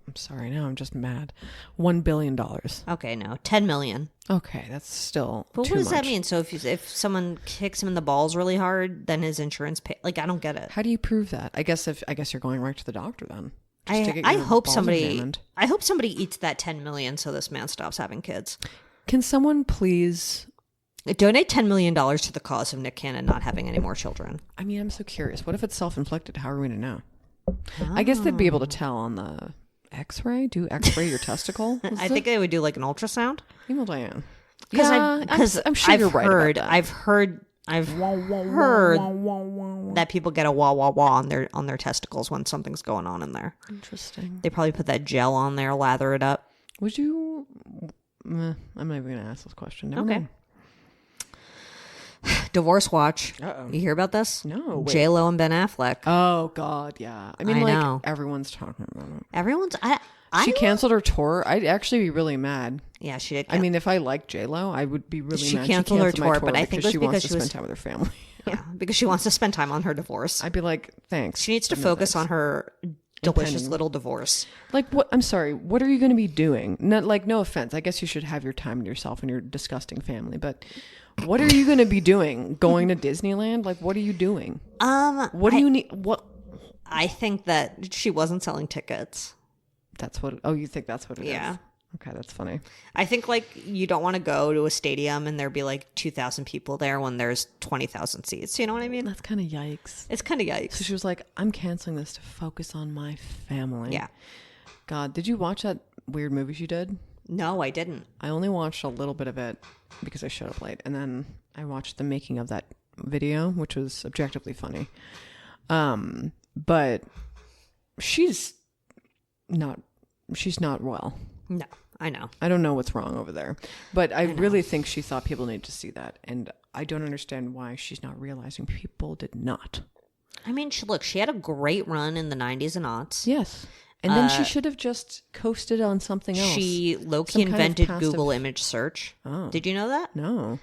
I'm sorry, now I'm just mad. $1 billion. Okay, no, 10 million. Okay, that's still But too what does that much. mean? So if someone kicks him in the balls really hard, then his insurance pay? I don't get it. How do you prove that? I guess you're going right to the doctor then. I hope somebody eats that 10 million so this man stops having kids. Can someone please donate $10 million to the cause of Nick Cannon not having any more children? I mean, I'm so curious. What if it's self-inflicted? How are we to know? I guess they'd be able to tell on the X-ray. Do X-ray your testicle? I think they would do like an ultrasound. Email Diane. I'm sure you're right about that. I've heard that people get a wah wah wah on their testicles when something's going on in there. Interesting. They probably put that gel on there, lather it up. Would you? I'm not even gonna ask this question. Never Okay. mind. Divorce watch. Uh-oh. You hear about this? No. Wait. J-Lo and Ben Affleck. Oh God, yeah. I mean, I like know. everyone's talking about it. Everyone's. She canceled her tour. I'd actually be really mad. Yeah, she did. I mean, if I liked J-Lo, I would be really mad. She canceled her tour, but I think it was she because wants to she was spend time with her family. Yeah, because she wants to spend time on her divorce. I'd be like, thanks. She needs to focus on her delicious little divorce. Like, what? I'm sorry. What are you going to be doing? Not like, no offense. I guess you should have your time to yourself and your disgusting family. But what are you going to be doing? Going to Disneyland? Like, what are you doing? What do you need? What? I think that she wasn't selling tickets. That's what. Oh, you think that's what it is? Yeah. Okay, that's funny. I think like you don't want to go to a stadium and there be like 2,000 people there when there's 20,000 seats. You know what I mean? That's kind of yikes. It's kind of yikes. So she was like, I'm canceling this to focus on my family. Yeah. God, did you watch that weird movie she did? No, I didn't. I only watched a little bit of it because I showed up late. And then I watched the making of that video, which was objectively funny. But she's not well. No, I know. I don't know what's wrong over there. But I really think she thought people need to see that. And I don't understand why she's not realizing people did not. I mean, she had a great run in the 90s and aughts. Yes. And then she should have just coasted on something else. She low-key invented Google image search. Oh. Did you know that? No.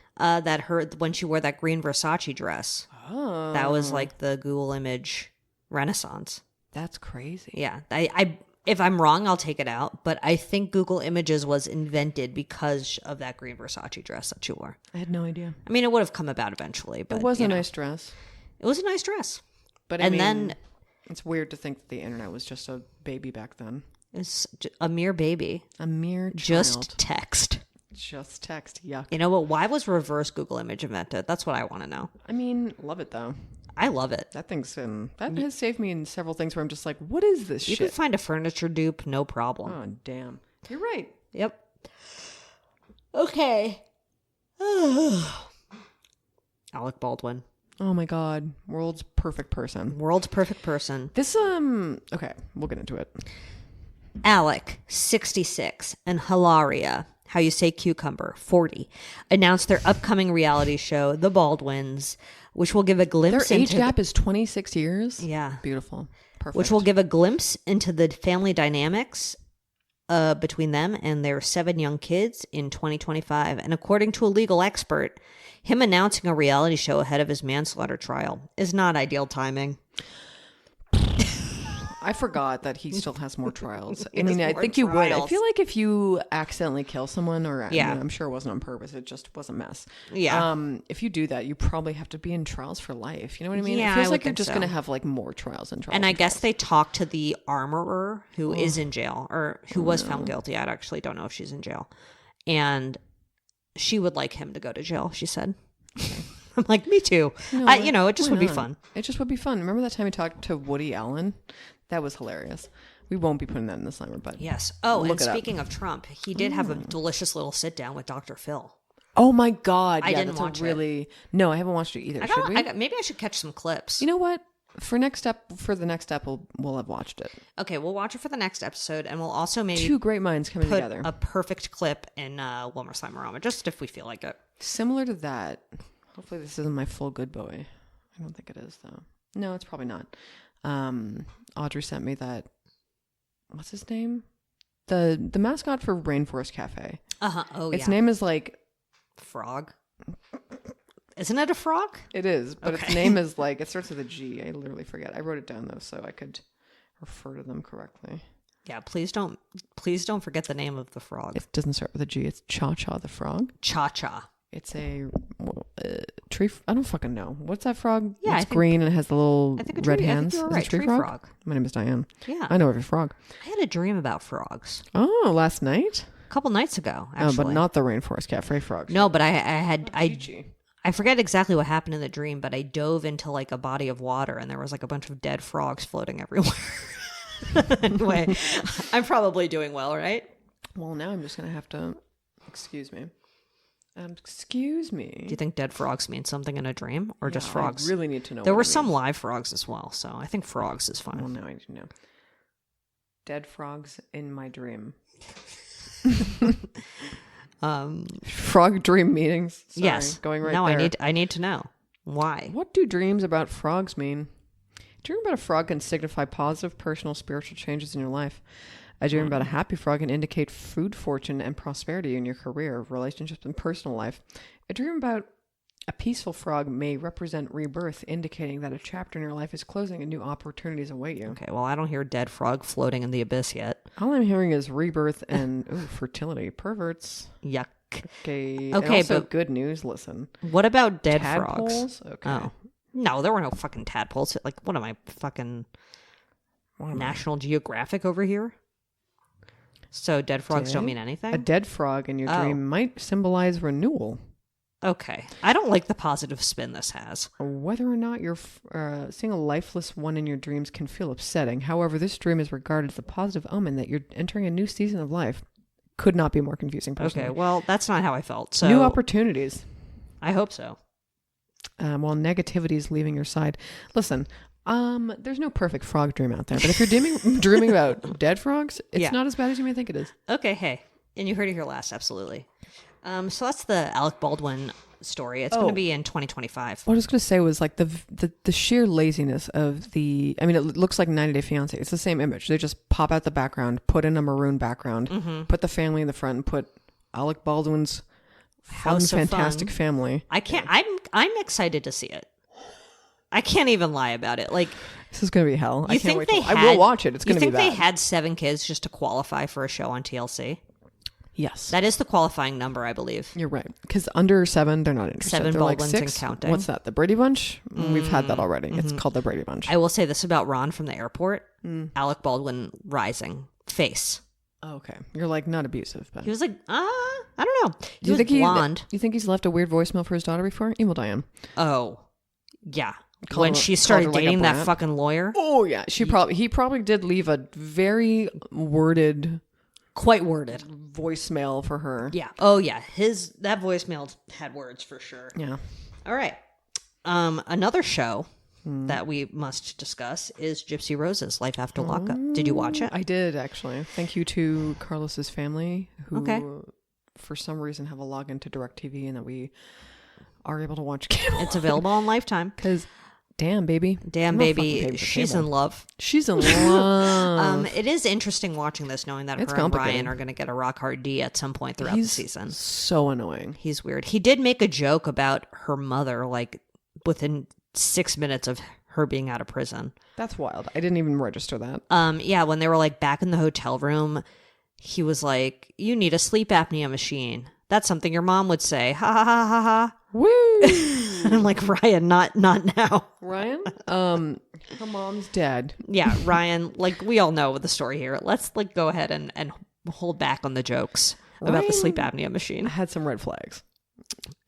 When she wore that green Versace dress. Oh. That was like the Google image renaissance. That's crazy. Yeah. I if I'm wrong, I'll take it out. But I think Google Images was invented because of that green Versace dress that she wore. I had no idea. I mean, it would have come about eventually. But it was a nice dress. It was a nice dress. But then it's weird to think that the internet was just a baby back then. It's a mere baby. A mere child. Just text. Just text. Yuck. You know what? Why was reverse Google image invented? That's what I want to know. I mean, love it though. I love it. That has saved me in several things where I'm just like, what is this shit? You can find a furniture dupe, no problem. Oh, damn. You're right. Yep. Okay. Alec Baldwin. Oh my God. World's perfect person. World's perfect person. This, okay, we'll get into it. Alec, 66, and Hilaria, how you say cucumber, 40, announced their upcoming reality show, The Baldwins, which will give a glimpse Their age gap is 26 years? Yeah. Beautiful. Perfect. Which will give a glimpse into the family dynamics between them and their 7 young kids in 2025. And according to a legal expert, him announcing a reality show ahead of his manslaughter trial is not ideal timing. I forgot that he still has more trials. I mean, I think you would. I feel like if you accidentally kill someone, or I'm sure it wasn't on purpose, it just was a mess. Yeah. If you do that, you probably have to be in trials for life. You know what I mean? Yeah, it feels I like you're would just think going to have like more trials and trials. And I guess they talked to the armorer who is in jail, or who was found guilty. I actually don't know if she's in jail. And she would like him to go to jail, she said. I'm like, me too. It just would be fun. It just would be fun. Remember that time we talked to Woody Allen? That was hilarious. We won't be putting that in the slammer, but yes. Oh, and speaking of Trump, he did have a delicious little sit down with Dr. Phil. Oh my God! I didn't watch it. No, I haven't watched it either. Should we? Maybe I should catch some clips. You know what? For the next step, we'll have watched it. Okay, we'll watch it for the next episode, and we'll also maybe two great minds coming put together. A perfect clip in Wilmer Slimerama, just if we feel like it. Similar to that. Hopefully, this isn't my full good boy. I don't think it is though. No, it's probably not. Audrey sent me that. What's his name? The mascot for Rainforest Cafe. Oh, its name is like Frog. Isn't it a frog? It is, but its name is like, it starts with a G. I literally forget. I wrote it down though, so I could refer to them correctly. Yeah, please don't forget the name of the frog. It doesn't start with a G. It's Cha Cha the frog. Cha Cha. It's a tree. I don't fucking know. What's that frog? Yeah, it's green and it has the little red hands. I think you're right. Is it tree frog? My name is Diane. Yeah, I know every frog. I had a dream about frogs. Oh, last night? A couple nights ago, actually. Oh, but not the Rainforest Cafe frogs. No, but I forget exactly what happened in the dream, but I dove into like a body of water and there was like a bunch of dead frogs floating everywhere. Anyway, I'm probably doing well, right? Well, now I'm just going to have to, excuse me. Excuse me. Do you think dead frogs mean something in a dream or just frogs? I really need to know. There were some live frogs as well, so I think frogs is fine. Well, now I need to know. Dead frogs in my dream. Frog dream meetings. Sorry, yes. Going right no, there. I need to know. Why? What do dreams about frogs mean? A dream about a frog can signify positive personal spiritual changes in your life. A dream about a happy frog can indicate food fortune and prosperity in your career, relationships, and personal life. A dream about a peaceful frog may represent rebirth, indicating that a chapter in your life is closing and new opportunities await you. Okay, well, I don't hear dead frog floating in the abyss yet. All I'm hearing is rebirth and fertility. Perverts. Yuck. Okay. Okay, and also but good news. Listen. What about dead Tadpoles? frogs? Okay. Oh. No, there were no fucking tadpoles. Like, what am I, fucking National Geographic over here? So dead frogs don't mean anything? A dead frog in your dream might symbolize renewal. Okay. I don't like the positive spin this has. Whether or not you're seeing a lifeless one in your dreams can feel upsetting. However, this dream is regarded as a positive omen that you're entering a new season of life. Could not be more confusing, personally. Okay, well, that's not how I felt. So new opportunities. I hope so. While negativity is leaving your side. Listen, there's no perfect frog dream out there, but if you're dreaming about dead frogs, it's not as bad as you may think it is. Okay, hey. And you heard it here last, absolutely. So that's the Alec Baldwin story. It's going to be in 2025. What I was going to say was like the sheer laziness of the... I mean, it looks like 90 Day Fiancé. It's the same image. They just pop out the background, put in a maroon background, put the family in the front, and put Alec Baldwin's House of fantastic Fun. family. I'm excited to see it. I can't even lie about it. Like, this is going to be hell. I can't wait. I will watch it. It's going to be bad. You think they had 7 kids just to qualify for a show on TLC? Yes. That is the qualifying number, I believe. You're right. Because under 7, they're not interested. 7 they're Baldwins like 6. and counting. What's that? The Brady Bunch? We've had that already. It's called the Brady Bunch. I will say this about Ron from the airport. Alec Baldwin rising. Face. Oh, okay. You're like not abusive, but... He was like, I don't know. Do you think blonde. You think he's left a weird voicemail for his daughter before? Email Diane. Oh, yeah. Called when her- she started called her like a dating that brat? fucking lawyer. Oh, yeah. He probably did leave a very worded... Quite worded. voicemail for her. Yeah. Oh, yeah. That voicemail had words for sure. Yeah. All right. Another show that we must discuss is Gypsy Rose's Life After Lockup. Did you watch it? I did, actually. Thank you to Carlos's family, who for some reason have a login to DirecTV and that we are able to watch cable. It's available on Lifetime. Because, damn, baby. Damn, baby. She's in love. She's in love. It is interesting watching this, knowing that It's her and complicated. Ryan are going to get a rock hard D at some point throughout the season. So annoying. He's weird. He did make a joke about her mother, like, within 6 minutes of her being out of prison. That's wild. I didn't even register that. Yeah, when they were, like, back in the hotel room, he was like, "You need a sleep apnea machine. That's something your mom would say. Ha ha ha ha ha." Woo! And I'm like, Ryan, not now. Ryan? Her mom's dead. Yeah, Ryan, like, we all know the story here. Let's, like, go ahead and hold back on the jokes about the Ryan sleep apnea machine. had some red flags.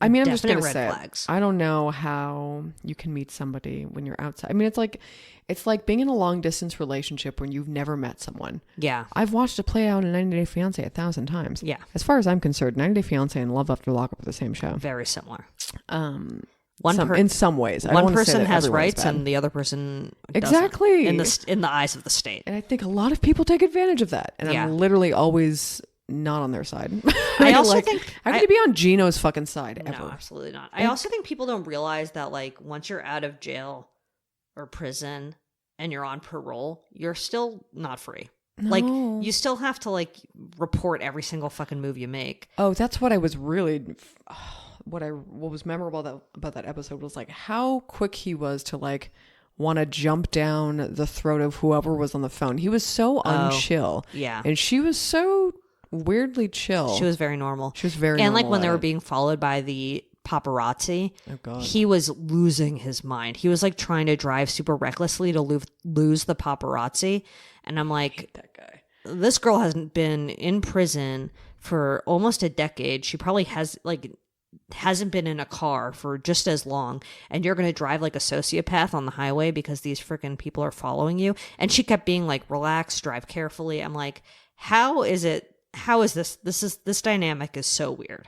I mean, I'm just Definite going to red say flags. I don't know how you can meet somebody when you're outside. I mean, it's like being in a long distance relationship when you've never met someone. Yeah. I've watched it play out in 90 Day Fiancé 1,000 times. Yeah. As far as I'm concerned, 90 Day Fiancé and Love After Lockup are the same show. Very similar. In some ways. I don't One wanna say person that has everyone's rights bad. and the other person doesn't, Exactly. in the eyes of the state. And I think a lot of people take advantage of that. And Yeah. I'm literally always not on their side. I also think how could you be on Gino's fucking side ever? No, absolutely not. I also think people don't realize that, like, once you're out of jail or prison and you're on parole, you're still not free. No. Like, you still have to, like, report every single fucking move you make. Oh, that's what I was really... What was memorable about that episode was, like, how quick he was to, like, want to jump down the throat of whoever was on the phone. He was so unchill. Yeah. And she was so weirdly chill. She was very normal. She was very And, like, normal when they at were it. being followed by the paparazzi, Oh, God. he was losing his mind. He was, like, trying to drive super recklessly to lose the paparazzi. And I'm like, that guy. This girl hasn't been in prison for almost a decade. She probably hasn't been in a car for just as long, and you're going to drive like a sociopath on the highway because these freaking people are following you. And she kept being like, relax, drive carefully. I'm like, this dynamic is so weird.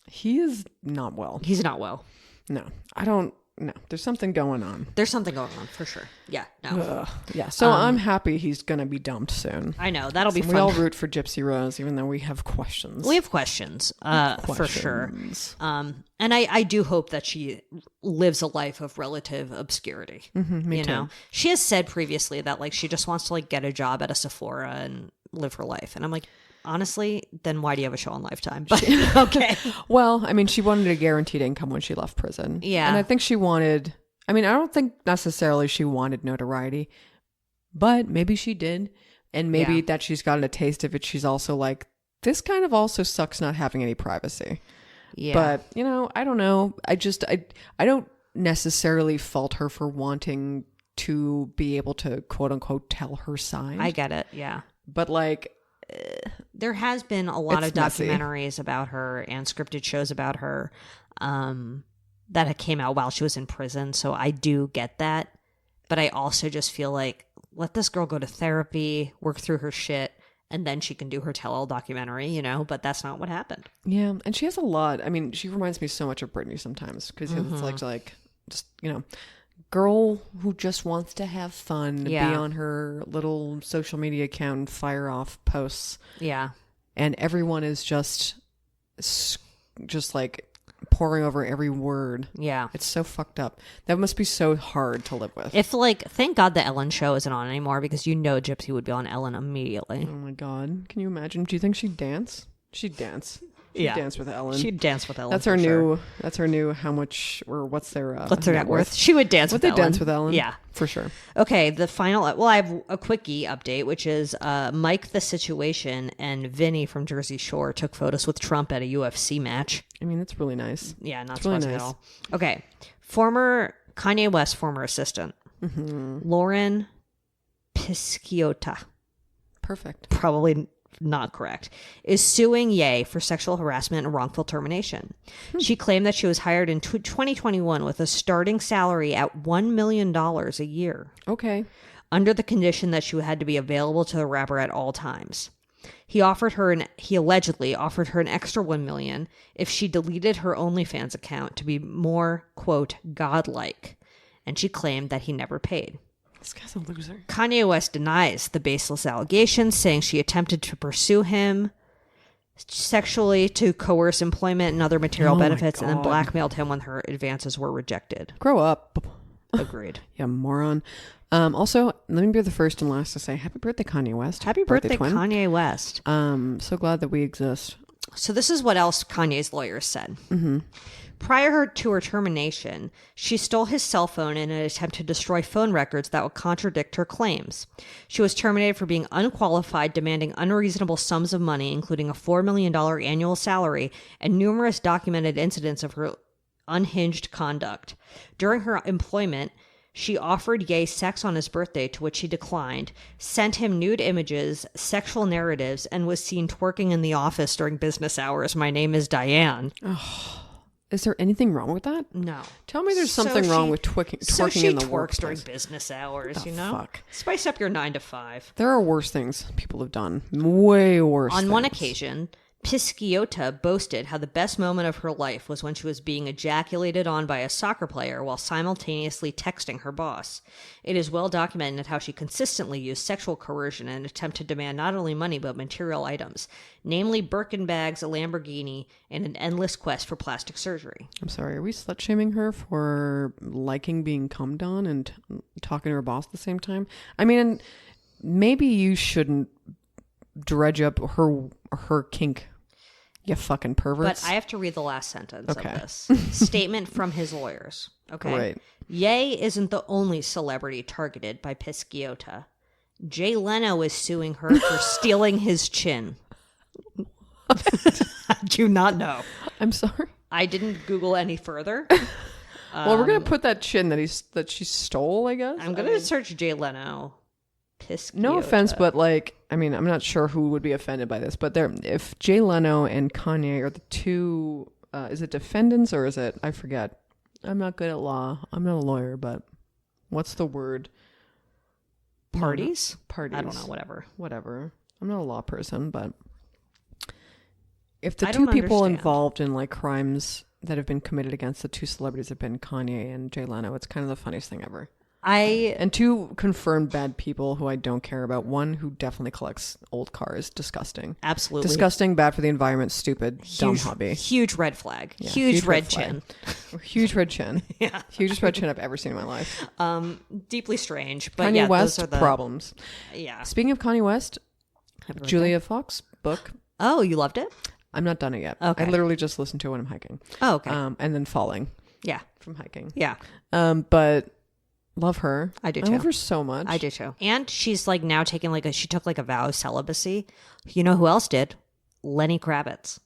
He is not well. He's not well. No, I don't. No, there's something going on. There's something going on for sure. Yeah, no. Yeah, so I'm happy he's going to be dumped soon. I know. That'll be fun. We all root for Gypsy Rose, even though we have questions. We have questions, for sure. And I do hope that she lives a life of relative obscurity. Me too. Know? She has said previously that like she just wants to like get a job at a Sephora and live her life. And I'm like, honestly, then why do you have a show on Lifetime? But okay. Well, I mean, she wanted a guaranteed income when she left prison. Yeah. And I think she wanted, I mean, I don't think necessarily she wanted notoriety, but maybe she did. And maybe that she's gotten a taste of it. She's also like, this kind of also sucks not having any privacy. Yeah. But, you know, I don't know. I don't necessarily fault her for wanting to be able to quote unquote tell her side. I get it. Yeah. But like, there has been a lot of messy. documentaries about her and scripted shows about her that came out while she was in prison. So I do get that. But I also just feel like, let this girl go to therapy, work through her shit, and then she can do her tell-all documentary, you know? But that's not what happened. Yeah. And she has a lot. I mean, she reminds me so much of Britney sometimes because it's like, just, you know, girl who just wants to have fun, be on her little social media account and fire off posts. Yeah. And everyone is just like pouring over every word. Yeah. It's so fucked up. That must be so hard to live with. If like, thank God the Ellen show isn't on anymore because you know Gypsy would be on Ellen immediately. Oh my God. Can you imagine? Do you think she'd dance? She'd dance. She'd dance with Ellen. She'd dance with Ellen. That's her new. That's her new. How much or what's their net worth? She would dance with Ellen. Would they dance with Ellen? Yeah, for sure. Okay, the final. Well, I have a quickie update, which is Mike the Situation and Vinny from Jersey Shore took photos with Trump at a UFC match. I mean, that's really nice. Yeah, not really surprising nice. at all. Okay, former Kanye West former assistant Lauren Pisciotta. Perfect. Probably not correct, is suing Ye for sexual harassment and wrongful termination. She claimed that she was hired in 2021 with a starting salary at $1 million a year. Okay. Under the condition that she had to be available to the rapper at all times. He allegedly offered her an extra $1 million if she deleted her OnlyFans account to be more, quote, godlike. And she claimed that he never paid. This guy's a loser. Kanye West denies the baseless allegations, saying she attempted to pursue him sexually to coerce employment and other material benefits and then blackmailed him when her advances were rejected. Grow up. Agreed. Yeah, moron. Also, let me be the first and last to say happy birthday, Kanye West. Happy birthday, twin. Kanye West. So glad that we exist. So this is what else Kanye's lawyers said. Prior to her termination, she stole his cell phone in an attempt to destroy phone records that would contradict her claims. She was terminated for being unqualified, demanding unreasonable sums of money, including a $4 million annual salary, and numerous documented incidents of her unhinged conduct. During her employment, she offered Ye sex on his birthday, to which he declined, sent him nude images, sexual narratives, and was seen twerking in the office during business hours. My name is Diane. Is there anything wrong with that? No. Tell me there's something wrong with twerking in the workplace. During business hours, you know? Fuck? Spice up your 9 to 5. There are worse things people have done. Way worse On things. one occasion, Pisciotta boasted how the best moment of her life was when she was being ejaculated on by a soccer player while simultaneously texting her boss. It is well documented how she consistently used sexual coercion in an attempt to demand not only money but material items, namely Birkin bags, a Lamborghini, and an endless quest for plastic surgery. I'm sorry, are we slut-shaming her for liking being cummed on and talking to her boss at the same time? I mean, maybe you shouldn't dredge up her kink. You fucking perverts. But I have to read the last sentence of this. Statement from his lawyers. Okay. Right. Ye isn't the only celebrity targeted by Pisciotta. Jay Leno is suing her for stealing his chin. I do not know. I'm sorry. I didn't Google any further. Well, we're gonna put that chin that she stole, I guess. I'm gonna search Jay Leno. Pisciotta. No offense, but like, I mean, I'm not sure who would be offended by this, but if Jay Leno and Kanye are the two, is it defendants or is it, I forget. I'm not good at law. I'm not a lawyer, but what's the word? Parties? Parties. I don't know, whatever. I'm not a law person, but If the two people involved in like crimes that have been committed against the two celebrities have been Kanye and Jay Leno, it's kind of the funniest thing ever. And two confirmed bad people who I don't care about. One who definitely collects old cars. Disgusting. Absolutely. Disgusting, bad for the environment, stupid, dumb hobby. Huge red flag. Yeah, huge red chin. Huge red chin. Yeah. Hugest red chin I've ever seen in my life. Deeply strange. But Kanye West, those are the problems. Yeah. Speaking of Kanye West, Julia Fox book. Oh, you loved it? I'm not done it yet. Okay. I literally just listened to it when I'm hiking. Oh, okay. And then falling. Yeah. From hiking. Yeah. But love her. I do too. I love her so much. I do too. And she's like now taking she took like a vow of celibacy. You know who else did? Lenny Kravitz.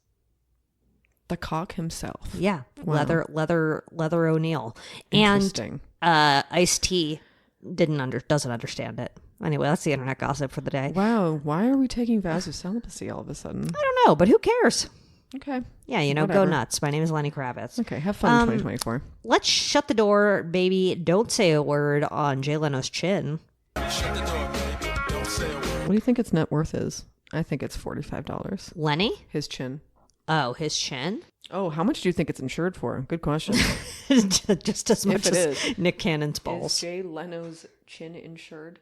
The cock himself. Yeah. Wow. Leather O'Neill. Interesting. And Ice-T doesn't understand it. Anyway, that's the internet gossip for the day. Wow. Why are we taking vows of celibacy all of a sudden? I don't know, but who cares? Okay. Yeah, Whatever. Go nuts. My name is Lenny Kravitz. Okay, have fun in 2024. Let's shut the door, baby. Don't say a word on Jay Leno's chin. Shut the door, baby. Don't say a word. What do you think its net worth is? I think it's $45. Lenny? His chin. Oh, his chin? Oh, how much do you think it's insured for? Good question. Just as much If it as is. Nick Cannon's balls. Is Jay Leno's chin insured?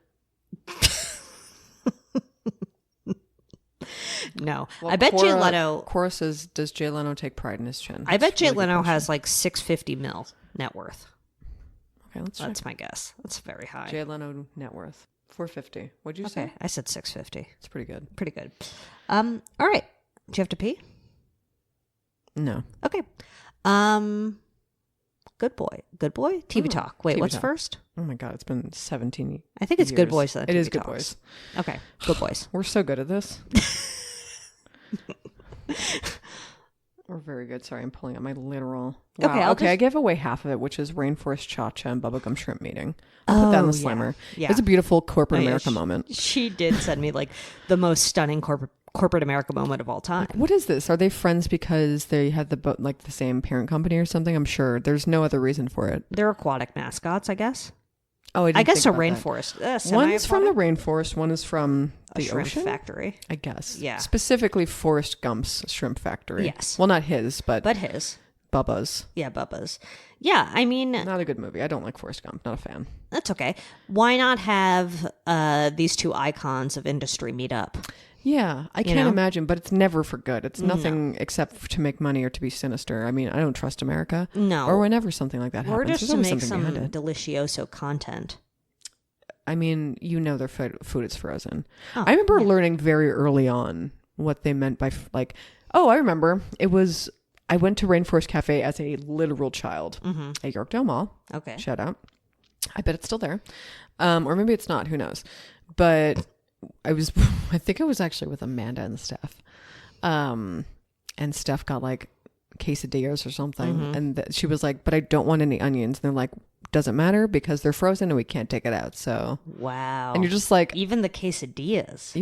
No. Well, I bet Jay Leno... Cora says, does Jay Leno take pride in his chin? I bet Jay Leno has like $650 million net worth. Okay, let's check. That's my guess. That's very high. Jay Leno net worth. $450. What'd you say? I said $650. It's pretty good. Pretty good. All right. Do you have to pee? No. Okay. Good boy. Good boy? TV Talk. Wait, TV what's Talk. first? Oh my God, it's been 17 I think it's years. Good Boys. It is Good Boys. Okay. Good Boys. We're so good at this. We're very good. Sorry, I'm pulling up my literal. Wow. Okay, I gave away half of it, which is Rainforest Cha-Cha and Bubblegum Shrimp Meeting. I'll put that in the Slimer. Yeah. It's a beautiful corporate America moment. She did send me like the most stunning corporate America moment of all time. Like, what is this? Are they friends because they had the same parent company or something? I'm sure there's no other reason for it. They're aquatic mascots, I guess. Oh, I guess a rainforest. One is from the rainforest. One is from the shrimp ocean factory. I guess. Yeah. Specifically, Forrest Gump's shrimp factory. Yes. Well, not his, but his. Bubba's. Yeah, Bubba's. Yeah, I mean, not a good movie. I don't like Forrest Gump. Not a fan. That's okay. Why not have these two icons of industry meet up? Yeah, I can't imagine, but it's never for good. It's nothing except to make money or to be sinister. I mean, I don't trust America. No. Or whenever something like that happens. Or just to make some behind it. delicioso content. I mean, their food is frozen. Oh, I remember learning very early on what they meant by I remember. I went to Rainforest Cafe as a literal child at Yorkdale Mall. Okay. Shout out. I bet it's still there. Or maybe it's not. Who knows? But I think I was actually with Amanda and Steph. And Steph got like quesadillas or something. And she was like, but I don't want any onions. And they're like, doesn't matter because they're frozen and we can't take it out. So wow. And you're just like, even the quesadillas.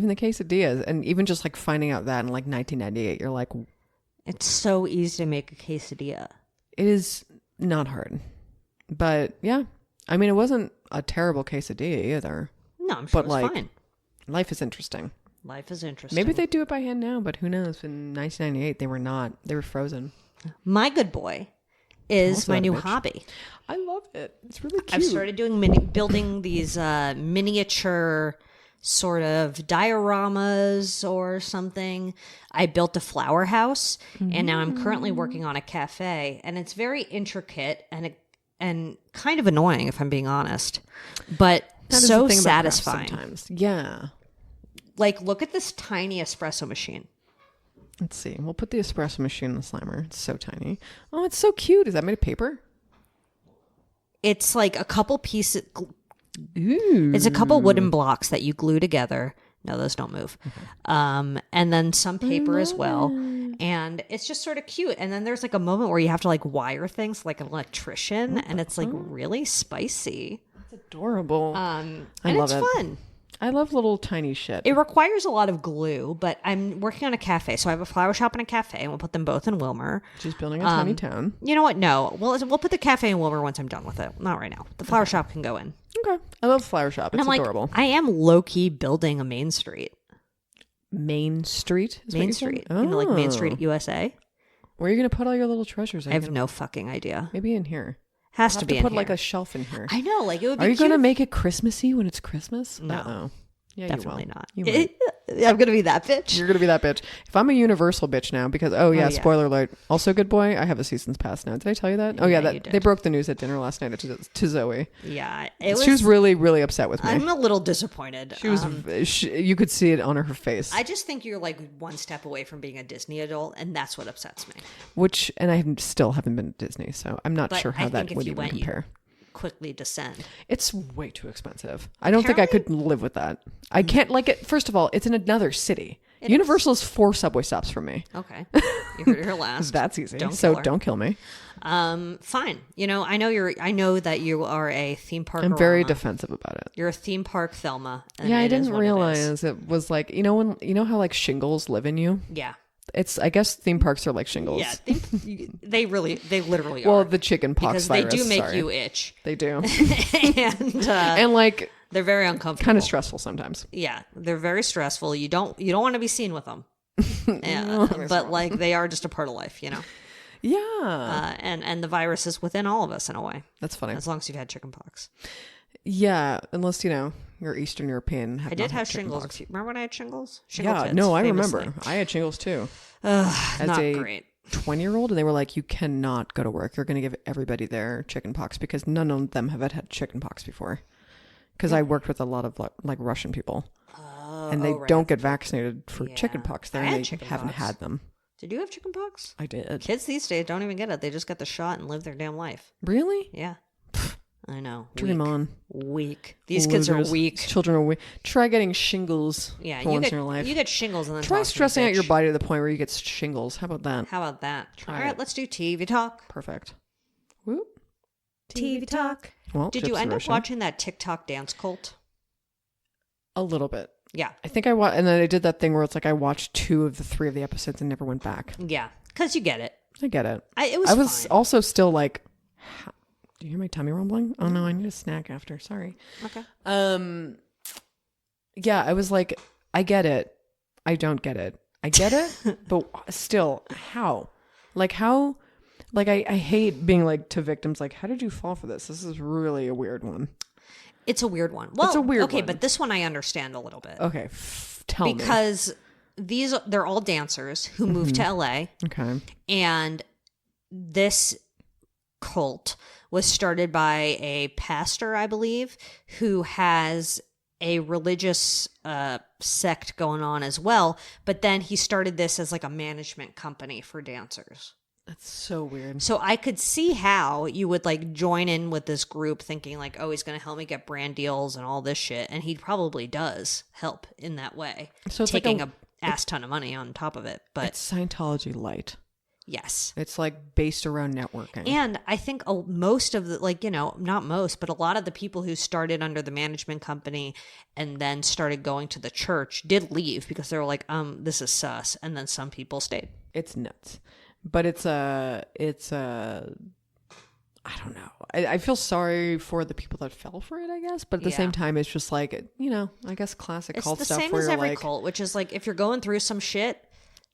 And even just like finding out that in like 1998, you're like, it's so easy to make a quesadilla. It is not hard. But yeah, I mean, it wasn't a terrible quesadilla either. No, I'm sure it was fine. Life is interesting. Life is interesting. Maybe they do it by hand now, but who knows? In 1998, they were not. They were frozen. My good boy is my new hobby. I love it. It's really cute. I've started building these miniature sort of dioramas or something. I built a flower house, and now I'm currently working on a cafe, and it's very intricate and kind of annoying if I'm being honest, but so satisfying. Sometimes, yeah. Like, look at this tiny espresso machine. Let's see. We'll put the espresso machine in the Slimer. It's so tiny. Oh, it's so cute. Is that made of paper? It's like a couple pieces. Ooh. It's a couple wooden blocks that you glue together. No, those don't move. And then some paper as well. And it's just sort of cute. And then there's like a moment where you have to like wire things like an electrician. And it's like really spicy. That's adorable. And it's fun. I love little tiny shit. It requires a lot of glue, but I'm working on a cafe. So I have a flower shop and a cafe, and we'll put them both in Wilmer. She's building a tiny town. You know what? No. We'll put the cafe in Wilmer once I'm done with it. Not right now. The flower shop can go in. Okay. I love flower shop. It's adorable. I am low-key building a main street. Main Street? Main Street. Oh. Like Main Street, USA. Where are you going to put all your little treasures? I have no fucking idea. Maybe in here. Has to be in put here. like a shelf in here. I know. Like it would be Are you going to make it Christmassy when it's Christmas? No. Uh-oh. Yeah, definitely not. I'm going to be that bitch. You're going to be that bitch. If I'm a Universal bitch now, because, spoiler alert. Also, Good Boy, I have a season's pass now. Did I tell you that? Oh, yeah, they broke the news at dinner last night to Zoe. Yeah. She was really, really upset with me. I'm a little disappointed. She was, you could see it on her face. I just think you're like one step away from being a Disney adult, and that's what upsets me. And I still haven't been to Disney, so I'm not sure how that would even compare. Quickly descend. It's way too expensive. I don't think I could live with that. I can't like it. First of all, it's in another city. Universal is 4 subway stops from me. Okay. You heard it here last. That's easy. Don't kill me. Fine. I know that you are a theme park. I'm very defensive about it. You're a theme park Thelma. Yeah, I didn't realize it was like, how like shingles live in you? Yeah. I guess theme parks are like shingles. Yeah, they literally are. Well, the chicken pox because virus, they do make you itch. They do. and like they're very uncomfortable. Kind of stressful sometimes. Yeah, they're very stressful. You don't want to be seen with them. But like they are just a part of life, Yeah. And the virus is within all of us in a way. That's funny. As long as you've had chickenpox. Yeah, unless you're Eastern European. I did have shingles. Remember when I had shingles? Yeah, no, I remember. I had shingles too. As not great. 20-year-old, and they were like, "You cannot go to work. You're going to give everybody their chickenpox because none of them have had chickenpox before." Because I worked with a lot of like Russian people, and they don't get vaccinated for chickenpox. They haven't had them. Did you have chickenpox? I did. Kids these days don't even get it. They just get the shot and live their damn life. Really? Yeah. I know. Dream on. Weak. These kids are weak. Children are weak. Try getting shingles once in your life. You get shingles and then try stressing out your body to the point where you get shingles. How about that? All right, let's do TV talk. Perfect. Whoop. TV talk. Well, did you end up watching that TikTok dance cult? A little bit. Yeah. I think I watched, and then I did that thing where it's like I watched 2 of the 3 of the episodes and never went back. Yeah, because you get it. I get it. I was fine. Also still like, do you hear my tummy rumbling? Oh no, I need a snack after. Sorry. Okay. Yeah, I was like, I get it. I don't get it. I get it, but still, how? Like how? Like I hate being like to victims. Like, how did you fall for this? This is really a weird one. It's a weird one. Well, it's a weird okay, one. But this one I understand a little bit. Okay, tell me. Because they're all dancers who moved to LA. Okay. And this cult was started by a pastor, I believe, who has a religious sect going on as well. But then he started this as like a management company for dancers. That's so weird. So I could see how you would like join in with this group thinking like, oh, he's going to help me get brand deals and all this shit. And he probably does help in that way. So it's taking like a ass ton of money on top of it. But it's Scientology light. Yes. It's like based around networking. And I think most of the, not most, but a lot of the people who started under the management company and then started going to the church did leave because they were like, this is sus. And then some people stayed. It's nuts. But it's I don't know. I feel sorry for the people that fell for it, I guess. But at the same time, it's just like, I guess classic cult stuff. It's the same as every cult, which is like, if you're going through some shit,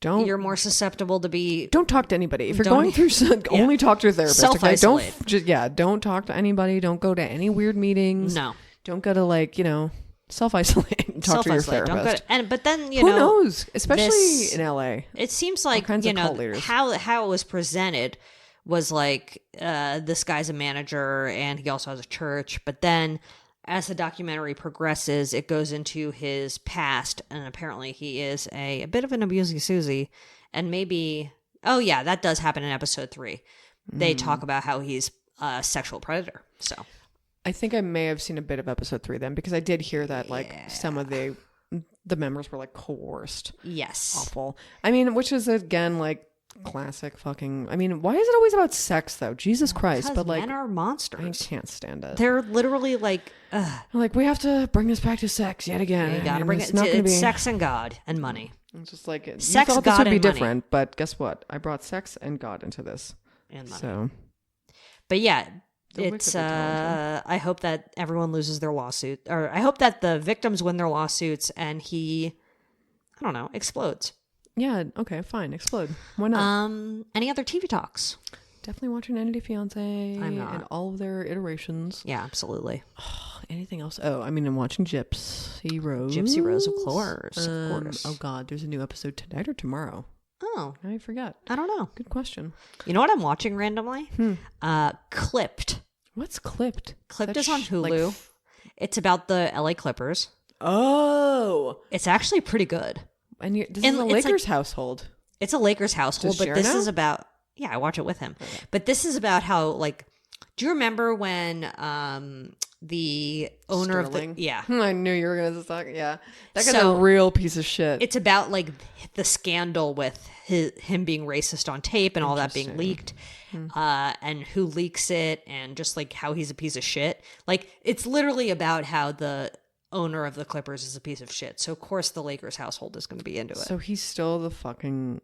you're more susceptible to be. Don't talk to anybody. If you're going through some, only talk to your therapist. Self-isolate. Okay? Don't talk to anybody. Don't go to any weird meetings. No. Don't go to self-isolate and talk to your therapist. But then, who knows? Especially in LA. It seems like, how it was presented was like, this guy's a manager and he also has a church. But then as the documentary progresses, it goes into his past. And apparently he is a bit of an abusey Susie. And maybe, that does happen in episode 3. They talk about how he's a sexual predator. So I think I may have seen a bit of episode 3 then, because I did hear that like some of the members were like coerced. Yes. Awful. I mean, which is again like classic fucking. I mean, why is it always about sex though? Jesus Christ! Because but like, men are monsters. I can't stand it. They're literally like, like we have to bring this back to sex yet again. You gotta bring it. It's sex and God and money. It's just like sex, you thought God, this would be and different, but guess what? I brought sex and God into this. And money. So, but yeah. It's I hope that everyone loses their lawsuit, or I hope that the victims win their lawsuits and he I don't know, explodes. Yeah. Okay. Fine. Explode. Why not? Any other TV talks? Definitely watching 90 Day Fiance I'm not. and all of their iterations. Yeah, absolutely. Anything else? Oh, I mean, I'm watching Gypsy Rose. Gypsy Rose, of course. Oh God, there's a new episode tonight or tomorrow. Oh, I forgot. I don't know. Good question. You know what I'm watching randomly? Clipped. What's Clipped? Clipped is on Hulu. It's about the LA Clippers. Oh, It's actually pretty good. and this is a Lakers household. It's a Lakers household, Does but Sharon this know? is about, I watch it with him. Okay. But this is about how, like, do you remember when the owner Sterling? of the, I knew you were going to talk. Yeah. That guy's So, a real piece of shit. it's about, like, the scandal with him being racist on tape and all that being leaked, and who leaks it, and just, like, how he's a piece of shit. Like, it's literally about how the owner of the Clippers is a piece of shit. So, of course, the Lakers household is going to be into it. So he's still the fucking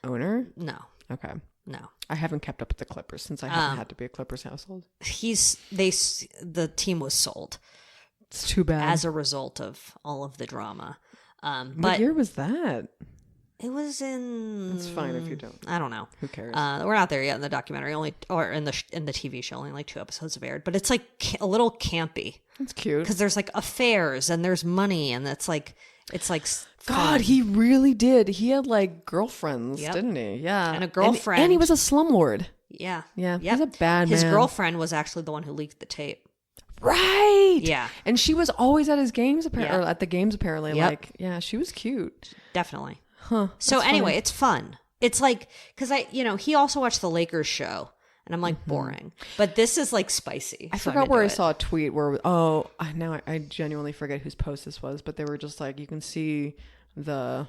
owner? No. Okay. No. I haven't kept up with the Clippers since I haven't had to be a Clippers household. The team was sold It's too bad. as a result of all of the drama. What But year was that? it was in. It's fine if you don't. I don't know. Who cares? We're not there yet in the documentary, or in the TV show. Only like 2 episodes have aired, but it's like a little campy That's cute. because there's like affairs and there's money, and it's like God, fun. he really did. He had like girlfriends, Yep. didn't he? Yeah. And a girlfriend. And he was a slumlord. Yeah, Yeah. Yep. He's a bad His man. girlfriend was actually the one who leaked the tape. Right. Yeah. And she was always at his games, apparently, Yep. or at the games, apparently. Yep. Like, yeah, she was cute. Definitely. Huh. So that's anyway, funny. it's fun. It's like, because he also watched the Lakers show, and I'm like, boring. But this is like spicy. I so I'm forgot where I into it. saw a tweet where, I genuinely forget whose post this was, but they were just like, you can see the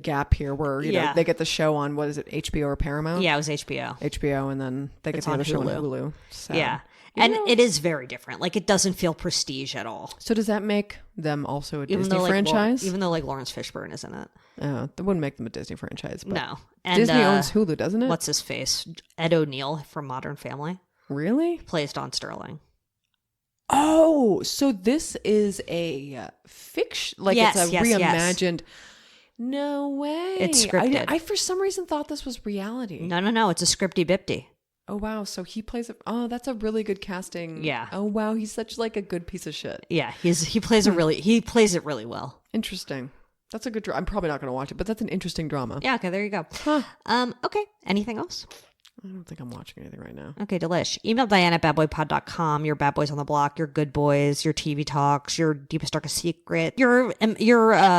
gap here where, you know, they get the show on, what is it, HBO or Paramount? Yeah, it was HBO. HBO, and then they get It's the on other show on Hulu. Hulu. Sad. Yeah. And it is very different. Like, it doesn't feel prestige at all. So does that make them also a Disney though, like, franchise? even though, like, Lawrence Fishburne is in it. That wouldn't make them a Disney franchise. But No. And, Disney owns Hulu, doesn't it? What's his face? Ed O'Neill from Modern Family Really? plays Don Sterling. Oh, so this is a fiction, like Yes, it's a yes, yes. reimagined. No way. It's scripted. I for some reason thought this was reality. No. It's a scripty bipty. Oh wow, so he plays that's a really good casting. Yeah. Oh wow, he's such like a good piece of shit. Yeah, he plays it really well. Interesting. That's a good I'm probably not going to watch it, but that's an interesting drama. Yeah, okay, there you go. Huh. Okay, anything else? I don't think I'm watching anything right now. Okay, delish. Email Diane at badboypod.com. Your bad boys on the block, your good boys, your TV talks, your deepest, darkest secret, your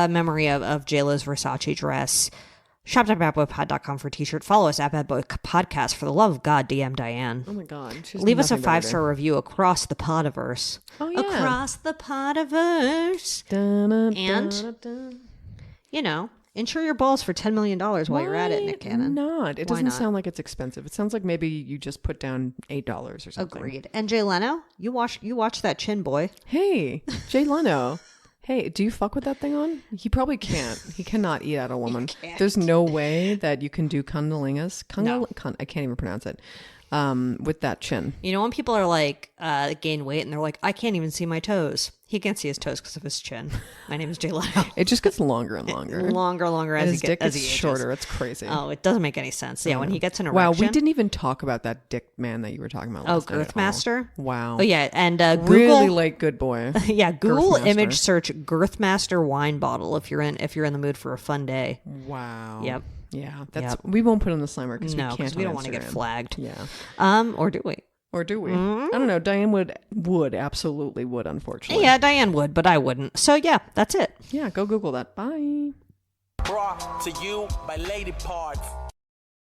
memory of JLo's Versace dress. Shop.badboypod.com for t-shirt. Follow us at Bad Boy Podcast. For the love of God, DM Diane. Oh my God. Leave us a 5-star review across the podiverse. Oh yeah. Across the podiverse. And, you know, insure your balls for $10 million while you're at it, Nick Cannon. Not. It Why doesn't not? sound like it's expensive. It sounds like maybe you just put down $8 or something. Agreed. And Jay Leno, you watch that chin boy. Hey, Jay Leno. Hey, do you fuck with that thing on? He probably can't. He cannot eat out a woman. There's no way that you can do cunnilingus. I can't even pronounce it. With that chin. You know when people are like gain weight and they're like, I can't even see my toes. He can't see his toes because of his chin. My name is Jay Leno. It just gets longer and longer. longer And as his he dick gets gets ages. shorter. It's crazy. Oh, it doesn't make any sense. Yeah, when he gets an erection. Wow, we didn't even talk about that dick man that you were talking about last night at all. Girthmaster? Wow. Oh yeah, and Google. Really like good boy. Yeah, Google Girthmaster. image search Girthmaster wine bottle if you're in the mood for a fun day. Wow. Yep. Yeah, we won't put on the Slimer because No, we because can't. we on don't want to get Instagram. flagged. Yeah. Or do we? Or do we? I don't know. Diane would absolutely would, unfortunately. Yeah, Diane would, but I wouldn't. So yeah, that's it. Yeah, go Google that. Bye. Brought to you by Lady Parts.